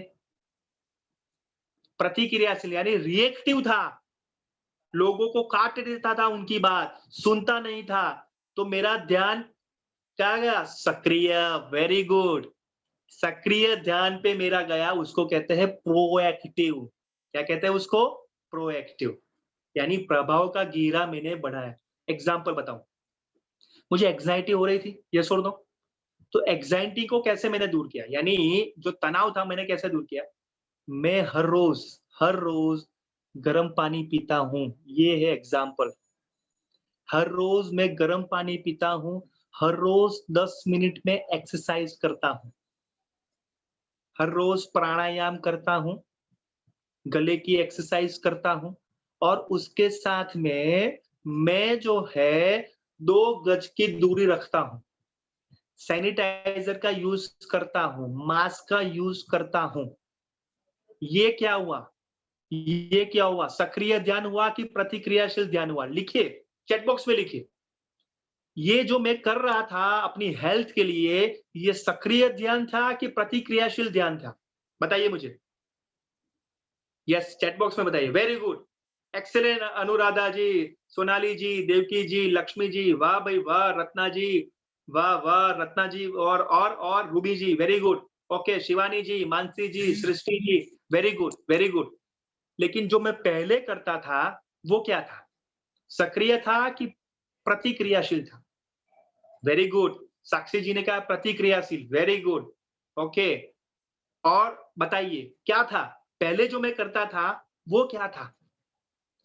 प्रतिक्रियाशील यानी रिएक्टिव था, लोगों को काट देता था, उनकी बात सुनता नहीं था। तो मेरा ध्यान क्या गया? सक्रिय। Very good. सक्रिय ध्यान पे मेरा गया, उसको कहते हैं प्रोएक्टिव। क्या कहते हैं उसको? प्रोएक्टिव। यानी प्रभाव का घेरा मैंने बढ़ाया। एग्जाम्पल बताऊं, मुझे एंग्जाइटी हो रही थी, यस और नो? तो एंग्जाइटी को कैसे मैंने दूर किया, यानी जो तनाव था मैंने कैसे दूर किया? मैं हर रोज गर्म पानी पीता हूं। ये है एग्जाम्पल। हर रोज मैं गर्म पानी पीता हूं, हर रोज 10 मिनट में एक्सरसाइज करता हूं, हर रोज प्राणायाम करता हूं, गले की एक्सरसाइज करता हूं, और उसके साथ में मैं जो है 2 गज की दूरी रखता हूं, सैनिटाइजर का यूज करता हूं, मास्क का यूज करता हूं। ये क्या हुआ? ये क्या हुआ? सक्रिय ध्यान हुआ कि प्रतिक्रियाशील ध्यान हुआ? लिखिए, चैट बॉक्स में लिखिए। ये जो मैं कर रहा था अपनी हेल्थ के लिए, ये सक्रिय ध्यान था कि प्रतिक्रियाशील ध्यान था? बताइए मुझे। यस, चैट बॉक्स में बताइए। वेरी गुड, एक्सेलेंट अनुराधा जी, सोनाली जी, देवकी जी, लक्ष्मी जी, वाह भाई वाह, रत्ना जी, वाह वाह रत्ना जी, और रूबी जी, वेरी गुड। ओके, शिवानी जी, मानसी जी, Srishti ji, very good very good. लेकिन जो मैं पहले करता था वो क्या था? सक्रिय था कि प्रतिक्रियाशील था? Very good. साक्षी जी ने कहा प्रतिक्रियाशील, वेरी गुड। ओके, और बताइए क्या था पहले जो मैं करता था वो क्या था?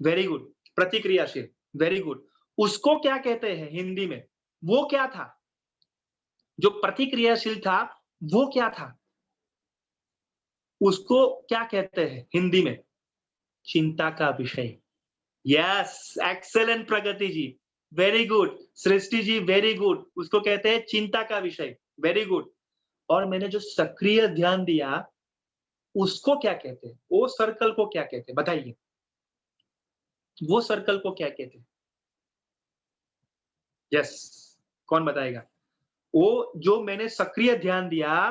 वेरी गुड, प्रतिक्रियाशील, वेरी गुड। उसको क्या कहते हैं हिंदी में? वो क्या था जो प्रतिक्रियाशील था? वो क्या था? उसको क्या कहते हैं हिंदी में? चिंता का विषय। यस, एक्सेलेंट प्रगति जी, वेरी गुड। सृष्टि जी, वेरी गुड। उसको कहते हैं चिंता का विषय, वेरी गुड। और मैंने जो सक्रिय ध्यान दिया उसको क्या कहते हैं? वो सर्कल को क्या कहते हैं? बताइए, वो सर्कल को क्या कहते हैं? यस, कौन बताएगा? वो जो मैंने सक्रिय ध्यान दिया,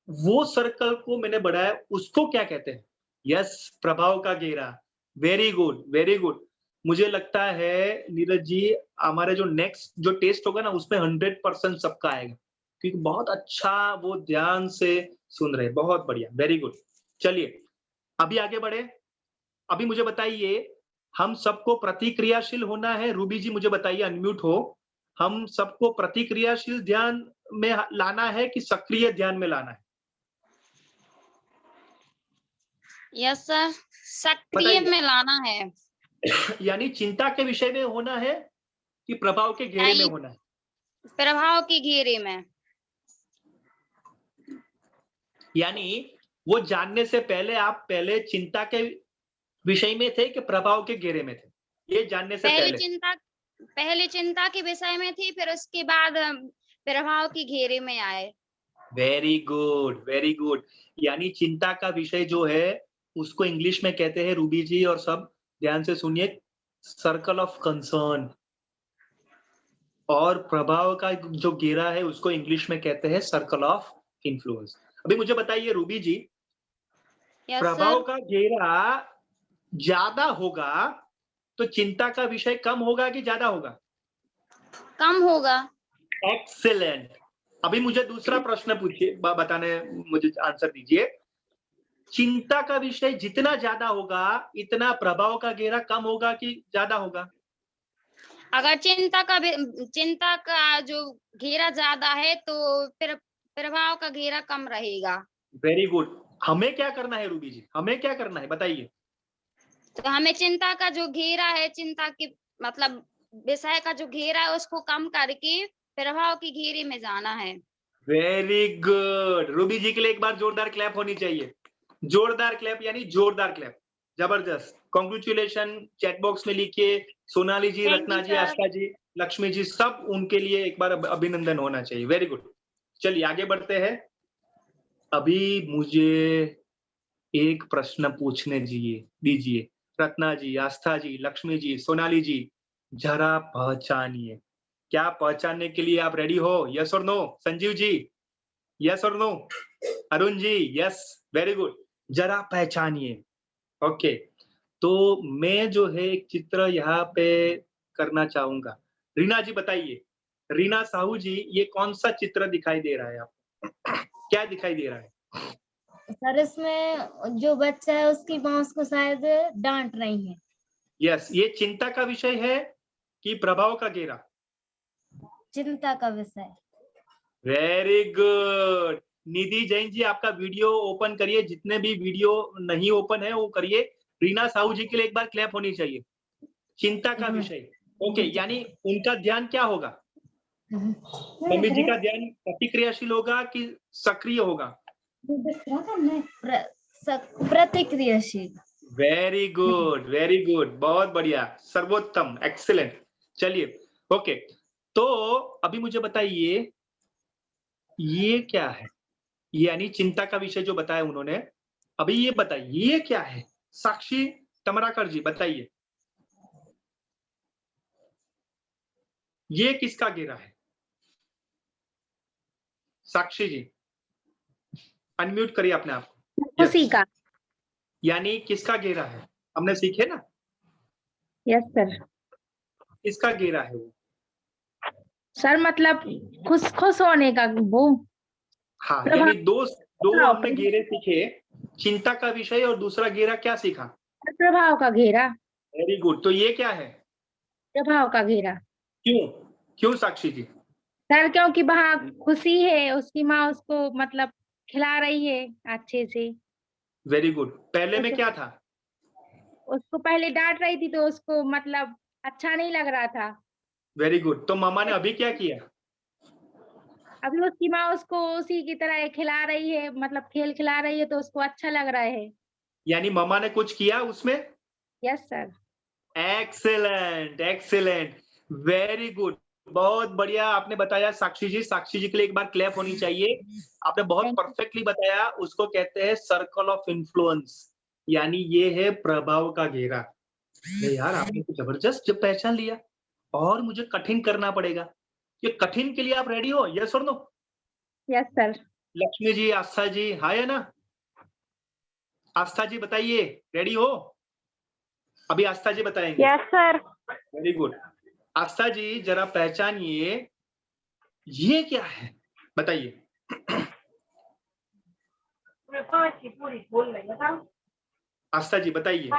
वो सर्कल को मैंने बढ़ाया, उसको क्या कहते हैं? यस, प्रभाव का घेरा। Very good very good. मुझे लगता है नीरज जी, हमारे जो नेक्स्ट जो टेस्ट होगा ना उसमें 100% सबका आएगा, क्योंकि बहुत अच्छा वो ध्यान से सुन रहे हैं। बहुत बढ़िया, वेरी गुड। चलिए अभी आगे बढ़े। अभी मुझे बताइए, हम सबको प्रतिक्रियाशील होना है? रूबी जी मुझे बताइए, अनम्यूट हो। हम सबको प्रतिक्रियाशील ध्यान में लाना है कि सक्रिय ध्यान में लाना है? यस सर, सक्रिय में लाना है। यानी चिंता के विषय में होना है कि प्रभाव के घेरे में होना है? प्रभाव के घेरे में। यानी वो जानने से पहले आप पहले चिंता के विषय में थे कि प्रभाव के घेरे में थे? ये जानने से पहले चिंता के विषय में थी, फिर उसके बाद प्रभाव के घेरे में आए। Very good very good. यानी चिंता का विषय जो है उसको इंग्लिश में कहते हैं, रूबी जी और सब ध्यान से सुनिए, सर्कल ऑफ कंसर्न। और प्रभाव का जो घेरा है उसको इंग्लिश में कहते हैं सर्कल ऑफ इन्फ्लुएंस। अभी मुझे बताइए रूबी जी, प्रभाव का घेरा ज्यादा होगा तो चिंता का विषय कम होगा कि ज्यादा होगा? कम होगा। एक्सीलेंट। अभी मुझे दूसरा प्रश्न पूछिए, बताने मुझे आंसर दीजिए। चिंता का विषय जितना ज्यादा होगा इतना प्रभाव का घेरा कम होगा कि ज्यादा होगा? अगर चिंता का जो घेरा ज्यादा है तो फिर प्रभाव का घेरा कम रहेगा। Very good. हमें क्या करना है रूबी जी, हमें क्या करना है बताइए? तो हमें चिंता का जो घेरा है, चिंता की मतलब विषय का जो घेरा है उसको कम करके प्रभाव के घेरे में जाना है। Very good. रूबी जी के लिए एक बार जोरदार क्लैप होनी चाहिए। जोरदार क्लैप यानी जोरदार क्लैप। जबरदस्त। कॉन्ग्रेचुलेशन। चैट बॉक्स में लिखिए। सोनाली जी, रत्ना जी, आस्था जी, लक्ष्मी जी, सब उनके लिए एक बार अभिनंदन होना चाहिए। Very good. चलिए आगे बढ़ते हैं। अभी मुझे एक प्रश्न पूछने दीजिए। रत्ना जी, आस्था जी, लक्ष्मी जी, सोनाली जी, जरा पहचानिए। क्या पहचानने के लिए आप रेडी हो? यस और नो? संजीव जी, यस और no? Arun ji, yes, very good. जरा पहचानिए। ओके, तो मैं जो है एक चित्र यहाँ पे करना चाहूंगा। रीना जी बताइए। रीना साहू जी, ये कौन सा चित्र दिखाई दे रहा है आपको? क्या दिखाई दे रहा है? सर इसमें जो बच्चा है उसकी माँ उसको शायद डांट रही है। यस, ये चिंता का विषय है कि प्रभाव का घेरा? चिंता का विषय। Very good. निधि जैन जी, आपका वीडियो ओपन करिए। जितने भी वीडियो नहीं ओपन है वो करिए। रीना साहू जी के लिए एक बार क्लैप होनी चाहिए। चिंता का विषय। ओके, यानी उनका ध्यान क्या होगा? मम्मी जी का ध्यान प्रतिक्रियाशील होगा कि सक्रिय होगा? प्रतिक्रियाशील। वेरी गुड, वेरी गुड, बहुत बढ़िया, सर्वोत्तम, एक्सीलेंट। चलिए, ओके, तो अभी मुझे बताइए ये क्या है? यानी चिंता का विषय जो बताया उन्होंने। अभी ये बताइए ये क्या है? साक्षी तमराकर जी बताइए, ये किसका घेरा है? साक्षी जी अनम्यूट करिए अपने आप को। खुशी का। यानी किसका घेरा है? हमने सीखे ना। Yes sir. किसका घेरा है वो? सर मतलब खुश होने का वो। हाँ, यानी दो हमने घेरे सीखे। चिंता का विषय और दूसरा घेरा क्या सीखा? प्रभाव का घेरा। Very good. तो ये क्या है? प्रभाव का घेरा। क्यों साक्षी जी? सर क्योंकि वहाँ खुशी है, उसकी माँ उसको मतलब खिला रही है अच्छे से। Very good. पहले में क्या था? उसको पहले डांट रही थी तो उसको मतलब अच्छा नहीं लग रहा था। Very good. तो मामा ने अभी क्या किया? अभी उसकी माँ उसको उसी की तरह खिला रही है, मतलब खेल खिला रही है तो उसको अच्छा लग रहा है। यानी मामा ने कुछ किया उसमें? Yes sir. Excellent, excellent, very good, बहुत बढ़िया आपने बताया साक्षी जी। साक्षी जी के लिए एक बार क्लैप होनी चाहिए। आपने बहुत परफेक्टली बताया। उसको कहते हैं सर्कल ऑफ इन्फ्लुएंस, यानी ये है प्रभाव का घेरा। यार आपने तो जबरदस्त जब पहचान लिया, और मुझे कठिन करना पड़ेगा। ये कठिन के लिए आप रेडी हो? यस और no? Yes sir. Lakshmi ji, Aastha ji, hi है ना? आस्था जी बताइए, रेडी हो? अभी आस्था जी बताएंगे। Yes sir. Very good. Aastha ji जरा पहचानिए, ये क्या है बताइए? आस्था जी बताइए।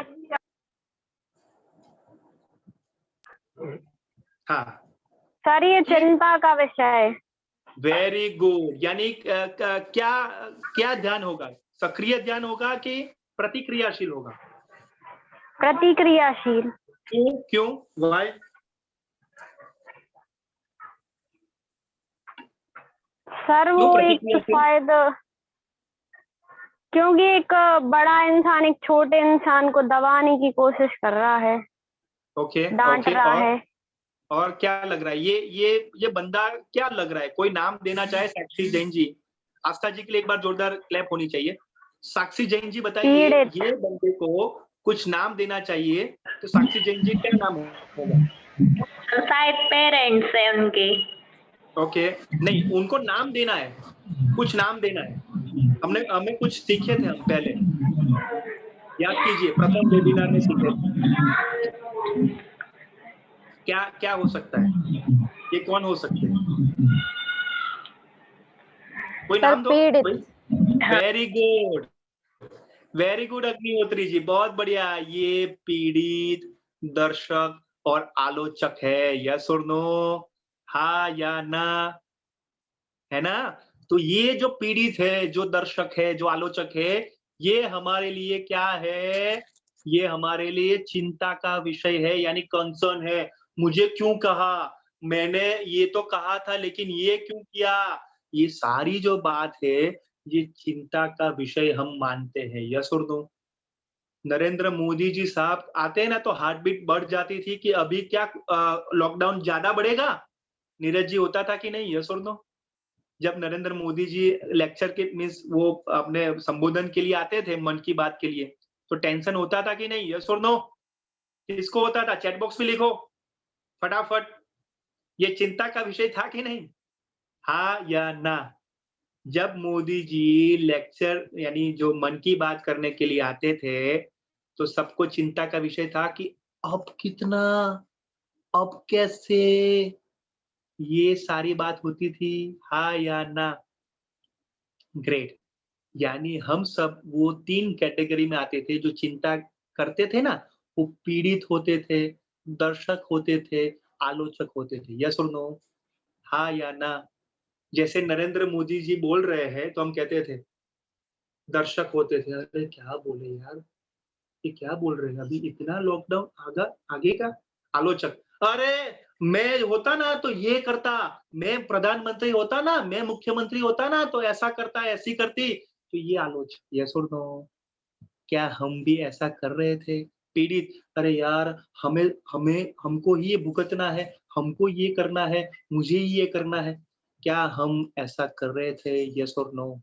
हाँ सर ये चिंता का विषय है। Very good. यानी क्या ध्यान होगा? सक्रिय ध्यान होगा कि प्रतिक्रियाशील होगा? प्रतिक्रियाशील। क्यों? वाई? सर वो एक शायद क्योंकि एक बड़ा इंसान एक छोटे इंसान को दबाने की कोशिश कर रहा है। ओके, डांट रहा है। और क्या लग रहा है? ये बंदा क्या लग रहा है? कोई नाम देना चाहे साक्षी जैन जी? आस्था जी के लिए एक बार जोरदार क्लैप होनी चाहिए। साक्षी जैन जी बताइए, ये बंदे को कुछ नाम देना चाहिए, तो साक्षी जैन जी क्या नाम होगा? शायद पेरेंट्स है उनके। ओके, नहीं उनको नाम देना है, कुछ नाम देना है। हमें कुछ सीखे थे हम पहले, याद कीजिए, प्रथम वेबिनार में सीखे थे। क्या क्या हो सकता है? ये कौन हो सकते हैं? कोई नाम दो। वेरी गुड अग्निहोत्री जी, बहुत बढ़िया। ये पीड़ित, दर्शक और आलोचक है। यस और नो, हाँ या ना, है ना? तो ये जो पीड़ित है, जो दर्शक है, जो आलोचक है, ये हमारे लिए क्या है? ये हमारे लिए चिंता का विषय है, यानी कंसर्न है। मुझे क्यों कहा? मैंने ये तो कहा था, लेकिन ये क्यों किया? ये सारी जो बात है, ये चिंता का विषय हम मानते हैं। यस और नो? नरेंद्र मोदी जी साहब आते हैं ना, तो हार्ट बीट बढ़ जाती थी कि अभी क्या लॉकडाउन ज्यादा बढ़ेगा? नीरज जी, होता था कि नहीं? यस और नो? जब नरेंद्र मोदी जी लेक्चर के मीन्स वो अपने संबोधन के लिए आते थे, मन की बात के लिए, तो टेंशन होता था कि नहीं? यस और नो? किसको होता था? चैट बॉक्स में लिखो फटाफट। ये चिंता का विषय था कि नहीं? हाँ या ना? जब मोदी जी लेक्चर यानी जो मन की बात करने के लिए आते थे, तो सबको चिंता का विषय था कि अब कितना, अब कैसे, ये सारी बात होती थी। हाँ या ना? ग्रेट। यानी हम सब वो 3 कैटेगरी में आते थे जो चिंता करते थे ना, वो पीड़ित होते थे, दर्शक होते थे, आलोचक होते थे। यस और नो? हाँ या ना? जैसे नरेंद्र मोदी जी बोल रहे हैं, तो हम कहते थे, दर्शक होते थे, अरे क्या बोले यार, ये क्या बोल रहे हैं? अभी इतना लॉकडाउन आगे का? आलोचक, अरे मैं होता ना तो ये करता, मैं प्रधानमंत्री होता ना, मैं मुख्यमंत्री होता ना तो ऐसा करता, ऐसी करती। तो ये आलोचक। यस और नो? क्या हम भी ऐसा कर रहे थे? पीड़ित, अरे यार हमें हमें हमको ही ये भुगतना है, हमको ये करना है, मुझे ही ये करना है। क्या हम ऐसा कर रहे थे? यस और नो?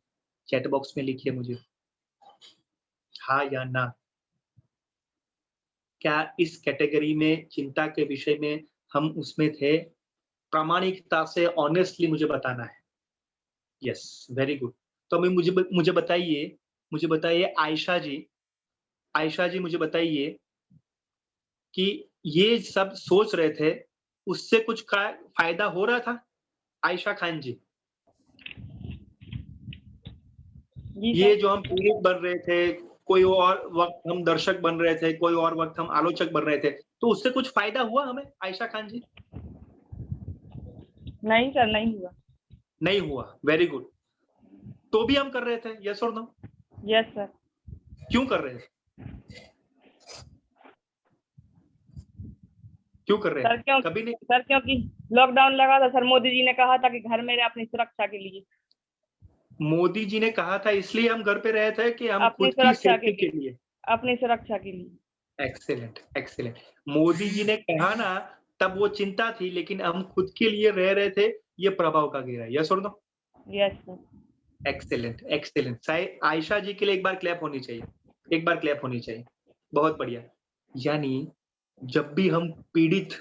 चैट बॉक्स में लिखिए मुझे, हाँ या ना? क्या इस कैटेगरी में, चिंता के विषय में हम उसमें थे? प्रामाणिकता से ऑनेस्टली मुझे बताना है। Yes, very good. तो अभी मुझे बताइए आयशा जी मुझे बताइए कि ये सब सोच रहे थे, उससे कुछ का फायदा हो रहा था? आयशा खान जी, ये जो हम पीड़ित बन रहे थे, कोई और वक्त हम दर्शक बन रहे थे, कोई और वक्त हम आलोचक बन रहे थे, तो उससे कुछ फायदा हुआ हमें? आयशा खान जी? नहीं सर, नहीं हुआ। नहीं हुआ। Very good. तो भी हम कर रहे थे? यस और नो? Yes sir. क्यों कर रहे थे? क्यों कर रहे थे? कभी नहीं सर, क्योंकि लॉकडाउन लगा था सर, मोदी जी ने कहा था कि घर में रहे अपनी सुरक्षा के लिए। मोदी जी ने कहा था इसलिए हम घर पे रहे थे कि हम अपनी खुद की सेफ्टी के लिए? अपनी सुरक्षा के लिए। Excellent, excellent. मोदी जी ने कहा ना, तब वो चिंता थी, लेकिन हम खुद के लिए रह रहे थे, ये प्रभाव का गिरा। यस और no? Yes sir. Excellent, excellent. Ayesha ji के लिए एक बार क्लैप होनी चाहिए, एक बार क्लैप होनी चाहिए। बहुत बढ़िया। यानी जब भी हम पीड़ित,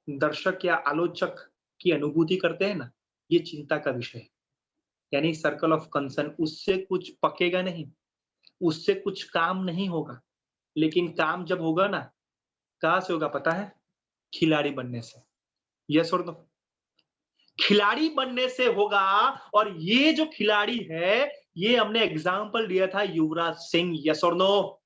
दर्शक या आलोचक की अनुभूति करते हैं ना, ये चिंता का विषय है। यानी सर्कल ऑफ कंसर्न, उससे कुछ पकेगा नहीं, उससे कुछ काम नहीं होगा। लेकिन काम जब होगा ना, कहाँ से होगा पता है? खिलाड़ी बनने से। यस और नो? खिलाड़ी बनने से होगा। और ये जो खिलाड़ी है, ये हमने एग्जाम्पल दिया था युवराज सिंह। यस और नो?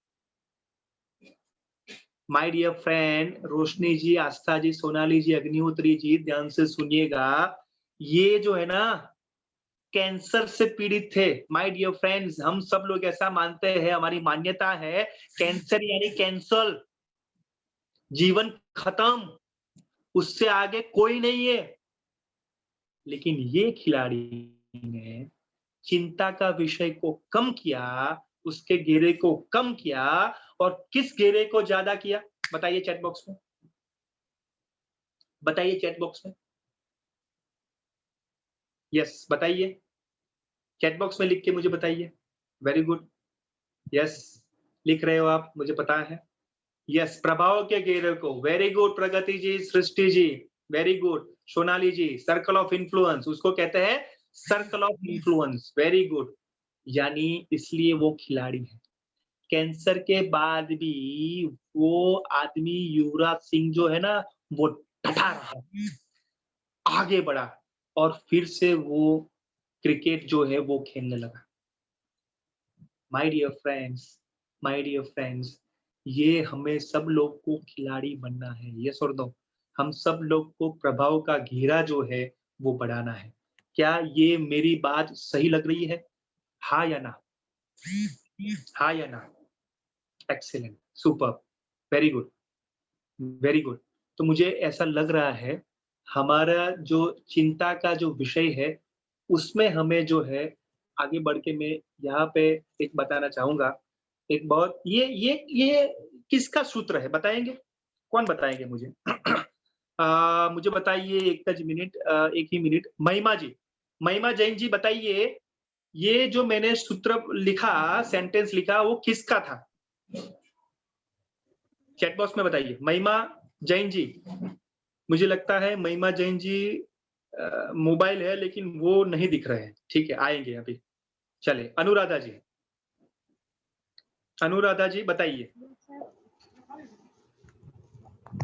माय डियर फ्रेंड, रोशनी जी, आस्था जी, सोनाली जी, अग्निहोत्री जी, ध्यान से सुनिएगा। ये जो है ना, कैंसर से पीड़ित थे। माय डियर फ्रेंड्स, हम सब लोग ऐसा मानते हैं, हमारी मान्यता है, कैंसर यानी कैंसल, जीवन खत्म, उससे आगे कोई नहीं है। लेकिन ये खिलाड़ी ने चिंता का विषय को कम किया, उसके घेरे को कम किया, और किस घेरे को ज्यादा किया? बताइए चैट बॉक्स में, बताइए चैट बॉक्स में। यस, बताइए चैट बॉक्स में लिख के मुझे बताइए। Very good. यस, लिख रहे हो आप, मुझे पता है। यस, प्रभाव के घेरे को। Very good Pragati ji, Srishti ji, very good. Sonali ji, circle of influence, उसको कहते हैं circle of influence. Very good. यानी इसलिए वो खिलाड़ी है। कैंसर के बाद भी वो आदमी, युवराज सिंह जो है ना, वो डटा रहा, आगे बढ़ा और फिर से वो क्रिकेट जो है वो खेलने लगा। माय डियर फ्रेंड्स, ये हमें सब लोग को खिलाड़ी बनना है, यस और नो? हम सब लोग को प्रभाव का घेरा जो है वो बढ़ाना है। क्या ये मेरी बात सही लग रही है? हाँ या ना? हाँ या ना? Excellent, superb, very good, very good. तो मुझे ऐसा लग रहा है हमारा जो चिंता का जो विषय है उसमें हमें जो है आगे बढ़ के मैं यहाँ पे एक बताना चाहूँगा, एक बहुत ये किसका सूत्र है बताएँगे? कौन बताएँगे मुझे? मुझे बताइए एक ही मिनट महिमा जैन जी बताइए, ये जो मैंने सूत्र लिखा, सेंटेंस लिखा वो किसका था? चैट बॉक्स में बताइए। महिमा जैन जी, मुझे लगता है महिमा जैन जी मोबाइल है लेकिन वो नहीं दिख रहे हैं। ठीक है, आएंगे अभी। चले अनुराधा जी बताइए,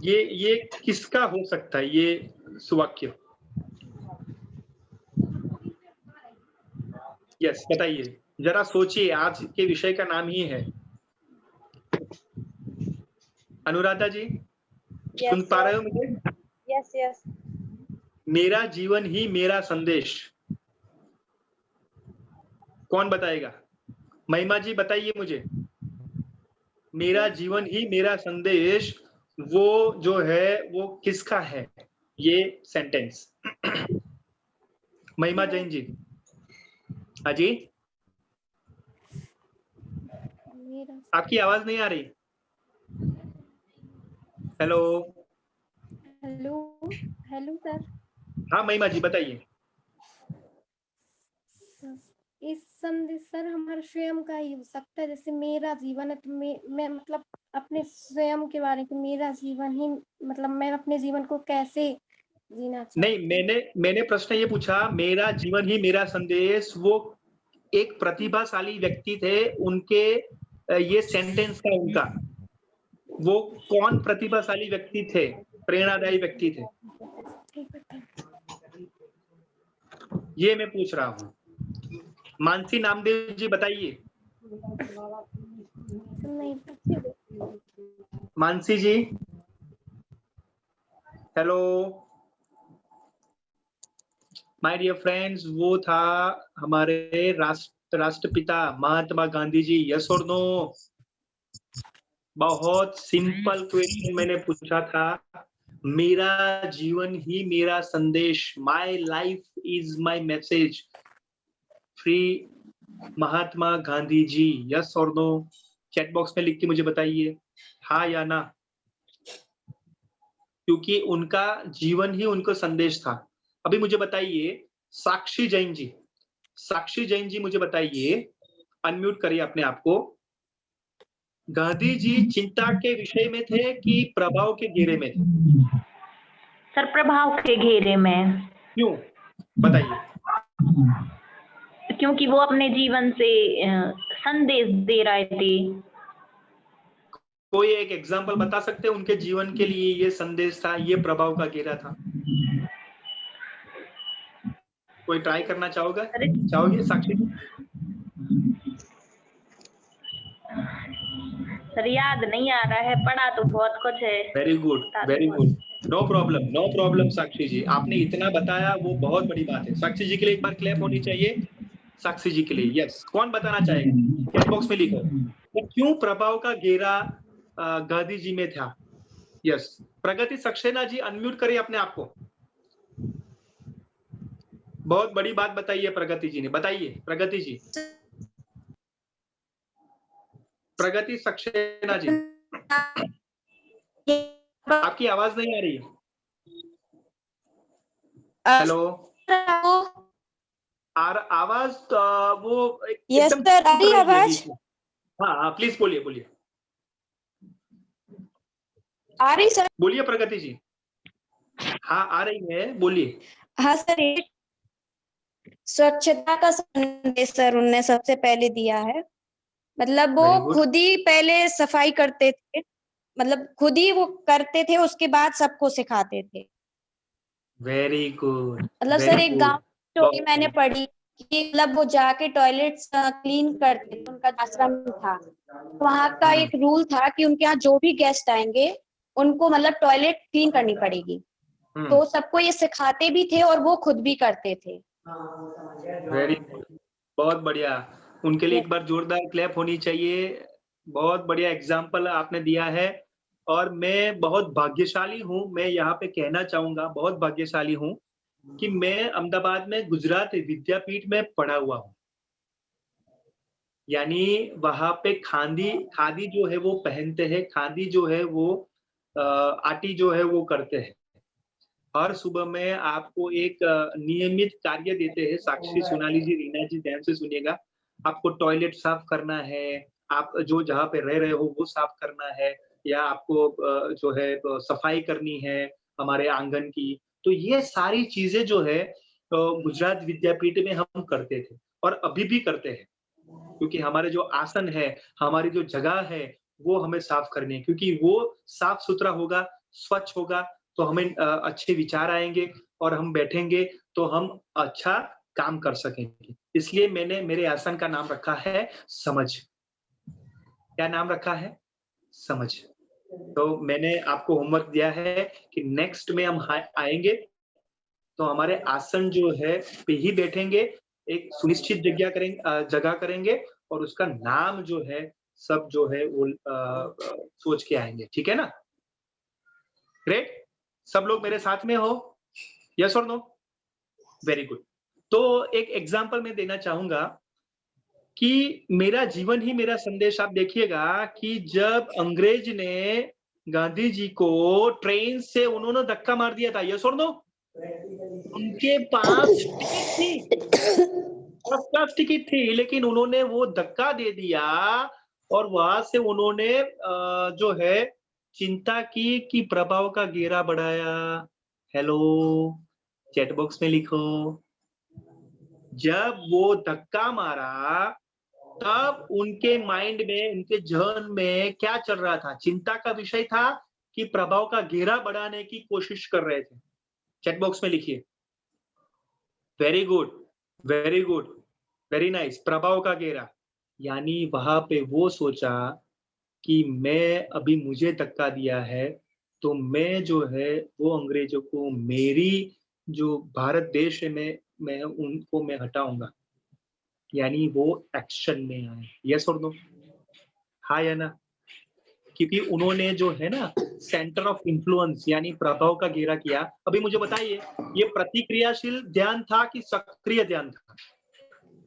ये किसका हो सकता है ये सुवाक्य? यस बताइए, जरा सोचिए, आज के विषय का नाम ही है। अनुराधा जी सुन पा रहे हो मुझे? यस। मेरा जीवन ही मेरा संदेश, कौन बताएगा? महिमा जी बताइए मुझे, मेरा जीवन ही मेरा संदेश वो जो है वो किसका है ये सेंटेंस? महिमा जैन जी, हाजी आपकी आवाज नहीं आ रही। Hello sir. हाँ महिमा जी बताइए। इस संदेश सर हमारा स्वयं का ही हो सकता है, जैसे मेरा जीवन है तो मैं मतलब अपने स्वयं के बारे में, मेरा जीवन ही मतलब मैं अपने जीवन को कैसे जीना चाहिए। नहीं, मैंने प्रश्न ये पूछा, मेरा जीवन ही मेरा संदेश, वो एक प्रतिभाशाली व्यक्ति थे, उनके ये सेंटेंस था उनका, वो कौन प्रतिभाशाली व्यक्ति थे, प्रेरणादायी व्यक्ति थे, ये मैं पूछ रहा हूँ। मानसी नामदेव जी बताइए। Mansi ji hello. My dear friends, वो था हमारे राष्ट्रपिता महात्मा गांधी जी, यस और नो? बहुत सिंपल क्वेश्चन मैंने पूछा था, मेरा जीवन ही मेरा संदेश, my life is my message, free Mahatma Gandhi ji, yes और नो? चैट बॉक्स में लिख के मुझे बताइए हाँ या ना, क्योंकि उनका जीवन ही उनको संदेश था। अभी मुझे बताइए साक्षी जैन जी मुझे बताइए, अनम्यूट करिए अपने आप को, गांधी जी चिंता के विषय में थे कि प्रभाव के घेरे में थे? सर प्रभाव के घेरे में। क्यों बताइए? क्योंकि वो अपने जीवन से संदेश दे रहे थे। कोई एक एग्जांपल बता सकते हैं उनके जीवन के लिए ये संदेश था, ये प्रभाव का घेरा था? कोई ट्राई करना चाहोगे साक्षी? सर याद नहीं आ रहा है, पढ़ा तो बहुत कुछ है। Very good, no problem Sakshi जी, आपने इतना बताया वो बहुत बड़ी बात है। साक्षी जी के लिए एक बार क्लैप होनी चाहिए, साक्षी जी के लिए। यस, कौन बताना चाहेगा? चैट बॉक्स में लिखो तो क्यों प्रभाव का घेरा गांधी जी में था। यस, प्रगति सक्सेना जी अनम्यूट करिए अपने आप को, बहुत बड़ी बात बताइए प्रगति जी ने, बताइए प्रगति जी। प्रगति सक्सेना जी आपकी आवाज नहीं आ रही। हेलो, आवाज वो यस सर, आ रही आवाज? हाँ प्लीज बोलिए। आ रही सर? बोलिए प्रगति जी। हाँ आ रही है, बोलिए। हाँ सर, स्वच्छता का संदेश सर उनने सबसे पहले दिया है। मतलब वो खुद ही पहले सफाई करते थे, मतलब खुद ही वो करते थे, उसके बाद सबको सिखाते थे। वेरी गुड, मतलब सर वेरी एक गुड, गांव की स्टोरी बहुत मैंने बढ़िया। पढ़ी कि मतलब वो जाके टॉयलेट क्लीन करते थे, उनका आश्रम था। वहाँ का एक रूल था कि उनके यहाँ जो भी गेस्ट आएंगे उनको मतलब टॉयलेट क्लीन करनी पड़ेगी। तो सबको ये सिखाते भी थे और वो खुद भी करते थे। वेरी गुड, बहुत बढ़िया। उनके लिए एक बार जोरदार क्लैप होनी चाहिए। बहुत बढ़िया एग्जाम्पल आपने दिया है और मैं बहुत भाग्यशाली हूँ। मैं यहाँ पे कहना चाहूंगा बहुत भाग्यशाली हूँ कि मैं अहमदाबाद में गुजरात विद्यापीठ में पढ़ा हुआ हूँ। यानी वहाँ पे खादी जो है वो पहनते हैं, खादी जो है वो आटी जो है वो करते हैं। हर सुबह में आपको एक नियमित कार्य देते हैं। साक्षी, सोनाली जी, रीना जी, ध्यान से सुनिएगा। आपको टॉयलेट साफ करना है, आप जो जहाँ पे रह रहे हो वो साफ करना है, या आपको जो है सफाई करनी है हमारे आंगन की। तो ये सारी चीजें जो है गुजरात विद्यापीठ में हम करते थे और अभी भी करते हैं, क्योंकि हमारे जो आसन है, हमारी जो जगह है, वो हमें साफ करनी है, क्योंकि वो साफ सुथरा होगा, स्वच्छ होगा तो हमें अच्छे विचार आएंगे और हम बैठेंगे तो हम अच्छा काम कर सकेंगे। इसलिए मैंने मेरे आसन का नाम रखा है समझ। क्या नाम रखा है? समझ। तो मैंने आपको होमवर्क दिया है कि नेक्स्ट में हम आएंगे तो हमारे आसन जो है पे ही बैठेंगे, एक सुनिश्चित जगह करेंगे और उसका नाम जो है सब जो है वो सोच के आएंगे। ठीक है ना? ग्रेट। सब लोग मेरे साथ में हो? यस और नो? Very good. तो एक एग्जांपल मैं देना चाहूंगा कि मेरा जीवन ही मेरा संदेश। आप देखिएगा कि जब अंग्रेज ने गांधी जी को ट्रेन से उन्होंने धक्का मार दिया था, यस और नो? उनके पास टिकट थी, फर्स्ट क्लास टिकट थी, लेकिन उन्होंने वो धक्का दे दिया और वहां से उन्होंने जो है चिंता की कि प्रभाव का घेरा बढ़ाया। हेलो, चैट बॉक्स में लिखो। जब वो धक्का मारा तब उनके माइंड में, उनके जहन में क्या चल रहा था? चिंता का विषय था कि प्रभाव का घेरा बढ़ाने की कोशिश कर रहे थे। चैट बॉक्स में लिखिए। Very good, very good, very nice. प्रभाव का घेरा, यानी वहां पे वो सोचा कि मैं अभी मुझे धक्का दिया है तो मैं जो है वो अंग्रेजों को, मेरी जो भारत देश है मैं उनको मैं हटाऊंगा। यानी वो एक्शन में आए। यस और नो? हाँ या ना? क्योंकि उन्होंने जो है ना सेंटर ऑफ इन्फ्लुएंस यानी प्रभाव का घेरा किया। अभी मुझे बताइए, ये प्रतिक्रियाशील ध्यान था कि सक्रिय ध्यान था?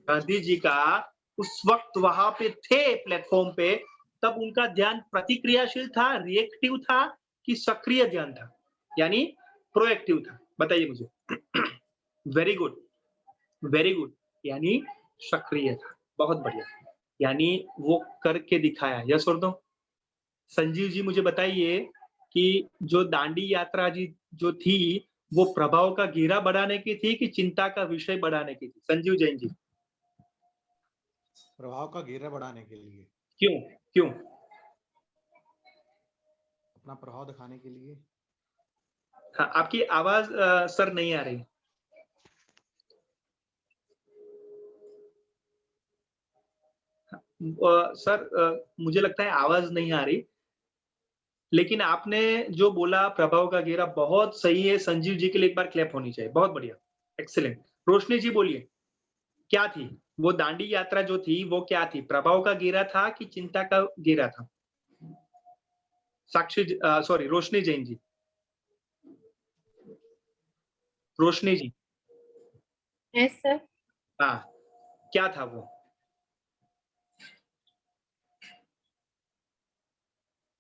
गांधी जी का उस वक्त वहां पे थे प्लेटफॉर्म पे, तब उनका ध्यान प्रतिक्रियाशील था, रिएक्टिव था कि सक्रिय ध्यान था, यानी प्रोएक्टिव था? बताइए मुझे। वेरी गुड, वेरी गुड, यानी सक्रिय था। बहुत बढ़िया, यानी वो करके दिखाया। यस और नो? संजीव जी मुझे बताइए कि जो दांडी यात्रा जी जो थी वो प्रभाव का घेरा बढ़ाने की थी कि चिंता का विषय बढ़ाने की थी? संजीव जैन जी। प्रभाव का घेरा बढ़ाने के लिए। क्यों? क्यों? अपना प्रभाव दिखाने के लिए। हाँ, आपकी आवाज सर नहीं आ रही। सर मुझे लगता है आवाज नहीं आ रही, लेकिन आपने जो बोला प्रभाव का घेरा बहुत सही है। संजीव जी के लिए एक बार क्लैप होनी चाहिए। बहुत बढ़िया, एक्सीलेंट। रोशनी जी बोलिए, क्या थी वो दांडी यात्रा जो थी वो क्या थी? प्रभाव का घेरा था कि चिंता का घेरा था? Sakshi sorry, Roshni Jain ji. Roshni ji. Yes sir. हाँ, क्या था वो?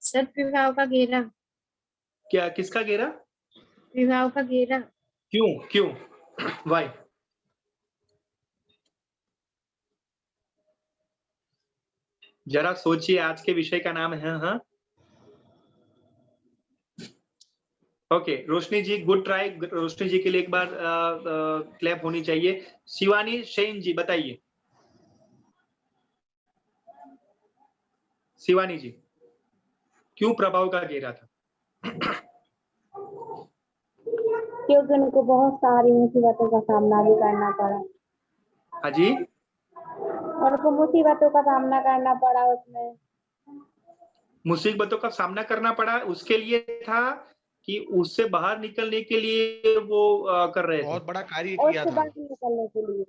सर प्रभाव का घेरा। क्या? किसका घेरा? प्रभाव का घेरा। क्यों? क्यों? वाई? जरा सोचिए, आज के विषय का नाम है। हाँ, ओके। रोशनी जी, गुड ट्राई। रोशनी जी के लिए एक बार क्लैप होनी चाहिए। शिवानी शेन जी बताइए। शिवानी जी, क्यों प्रभाव का घेरा था? क्योंकि उनको बहुत सारी मुसीबतों का सामना भी करना पड़ा। हाँ जी, उनको मुसीबतों का सामना करना पड़ा उसमें। मुसीबतों का सामना करना पड़ा, उसके लिए था कि उससे बाहर निकलने के लिए वो कर रहे थे? बहुत बड़ा कार्य और किया उससे था। बाहर निकलने के लिए,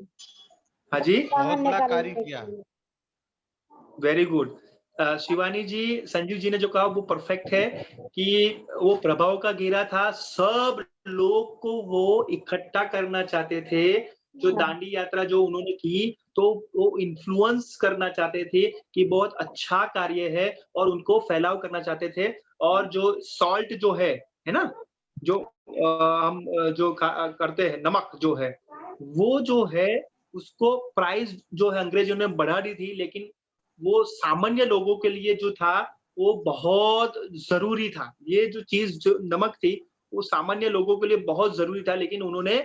हाँ जी, बाहर बहुत बड़ा कार्य निकलने किया। के लिए। Very good. शिवानी जी, संजीव जी ने जो कहा वो परफेक्ट है कि वो प्रभाव का घेरा था, सब लोग को वो इकट्ठा करना चाहते थे। जो दांडी यात्रा जो उन्होंने की, तो वो इन्फ्लुएंस करना चाहते थे कि बहुत अच्छा कार्य है और उनको फैलाव करना चाहते थे। और जो सॉल्ट जो है ना, जो हम जो करते हैं, नमक जो है, वो जो है उसको प्राइस जो है अंग्रेजों ने बढ़ा दी थी, लेकिन वो सामान्य लोगों के लिए जो था वो बहुत जरूरी था। ये जो चीज जो नमक थी वो सामान्य लोगों के लिए बहुत जरूरी था, लेकिन उन्होंने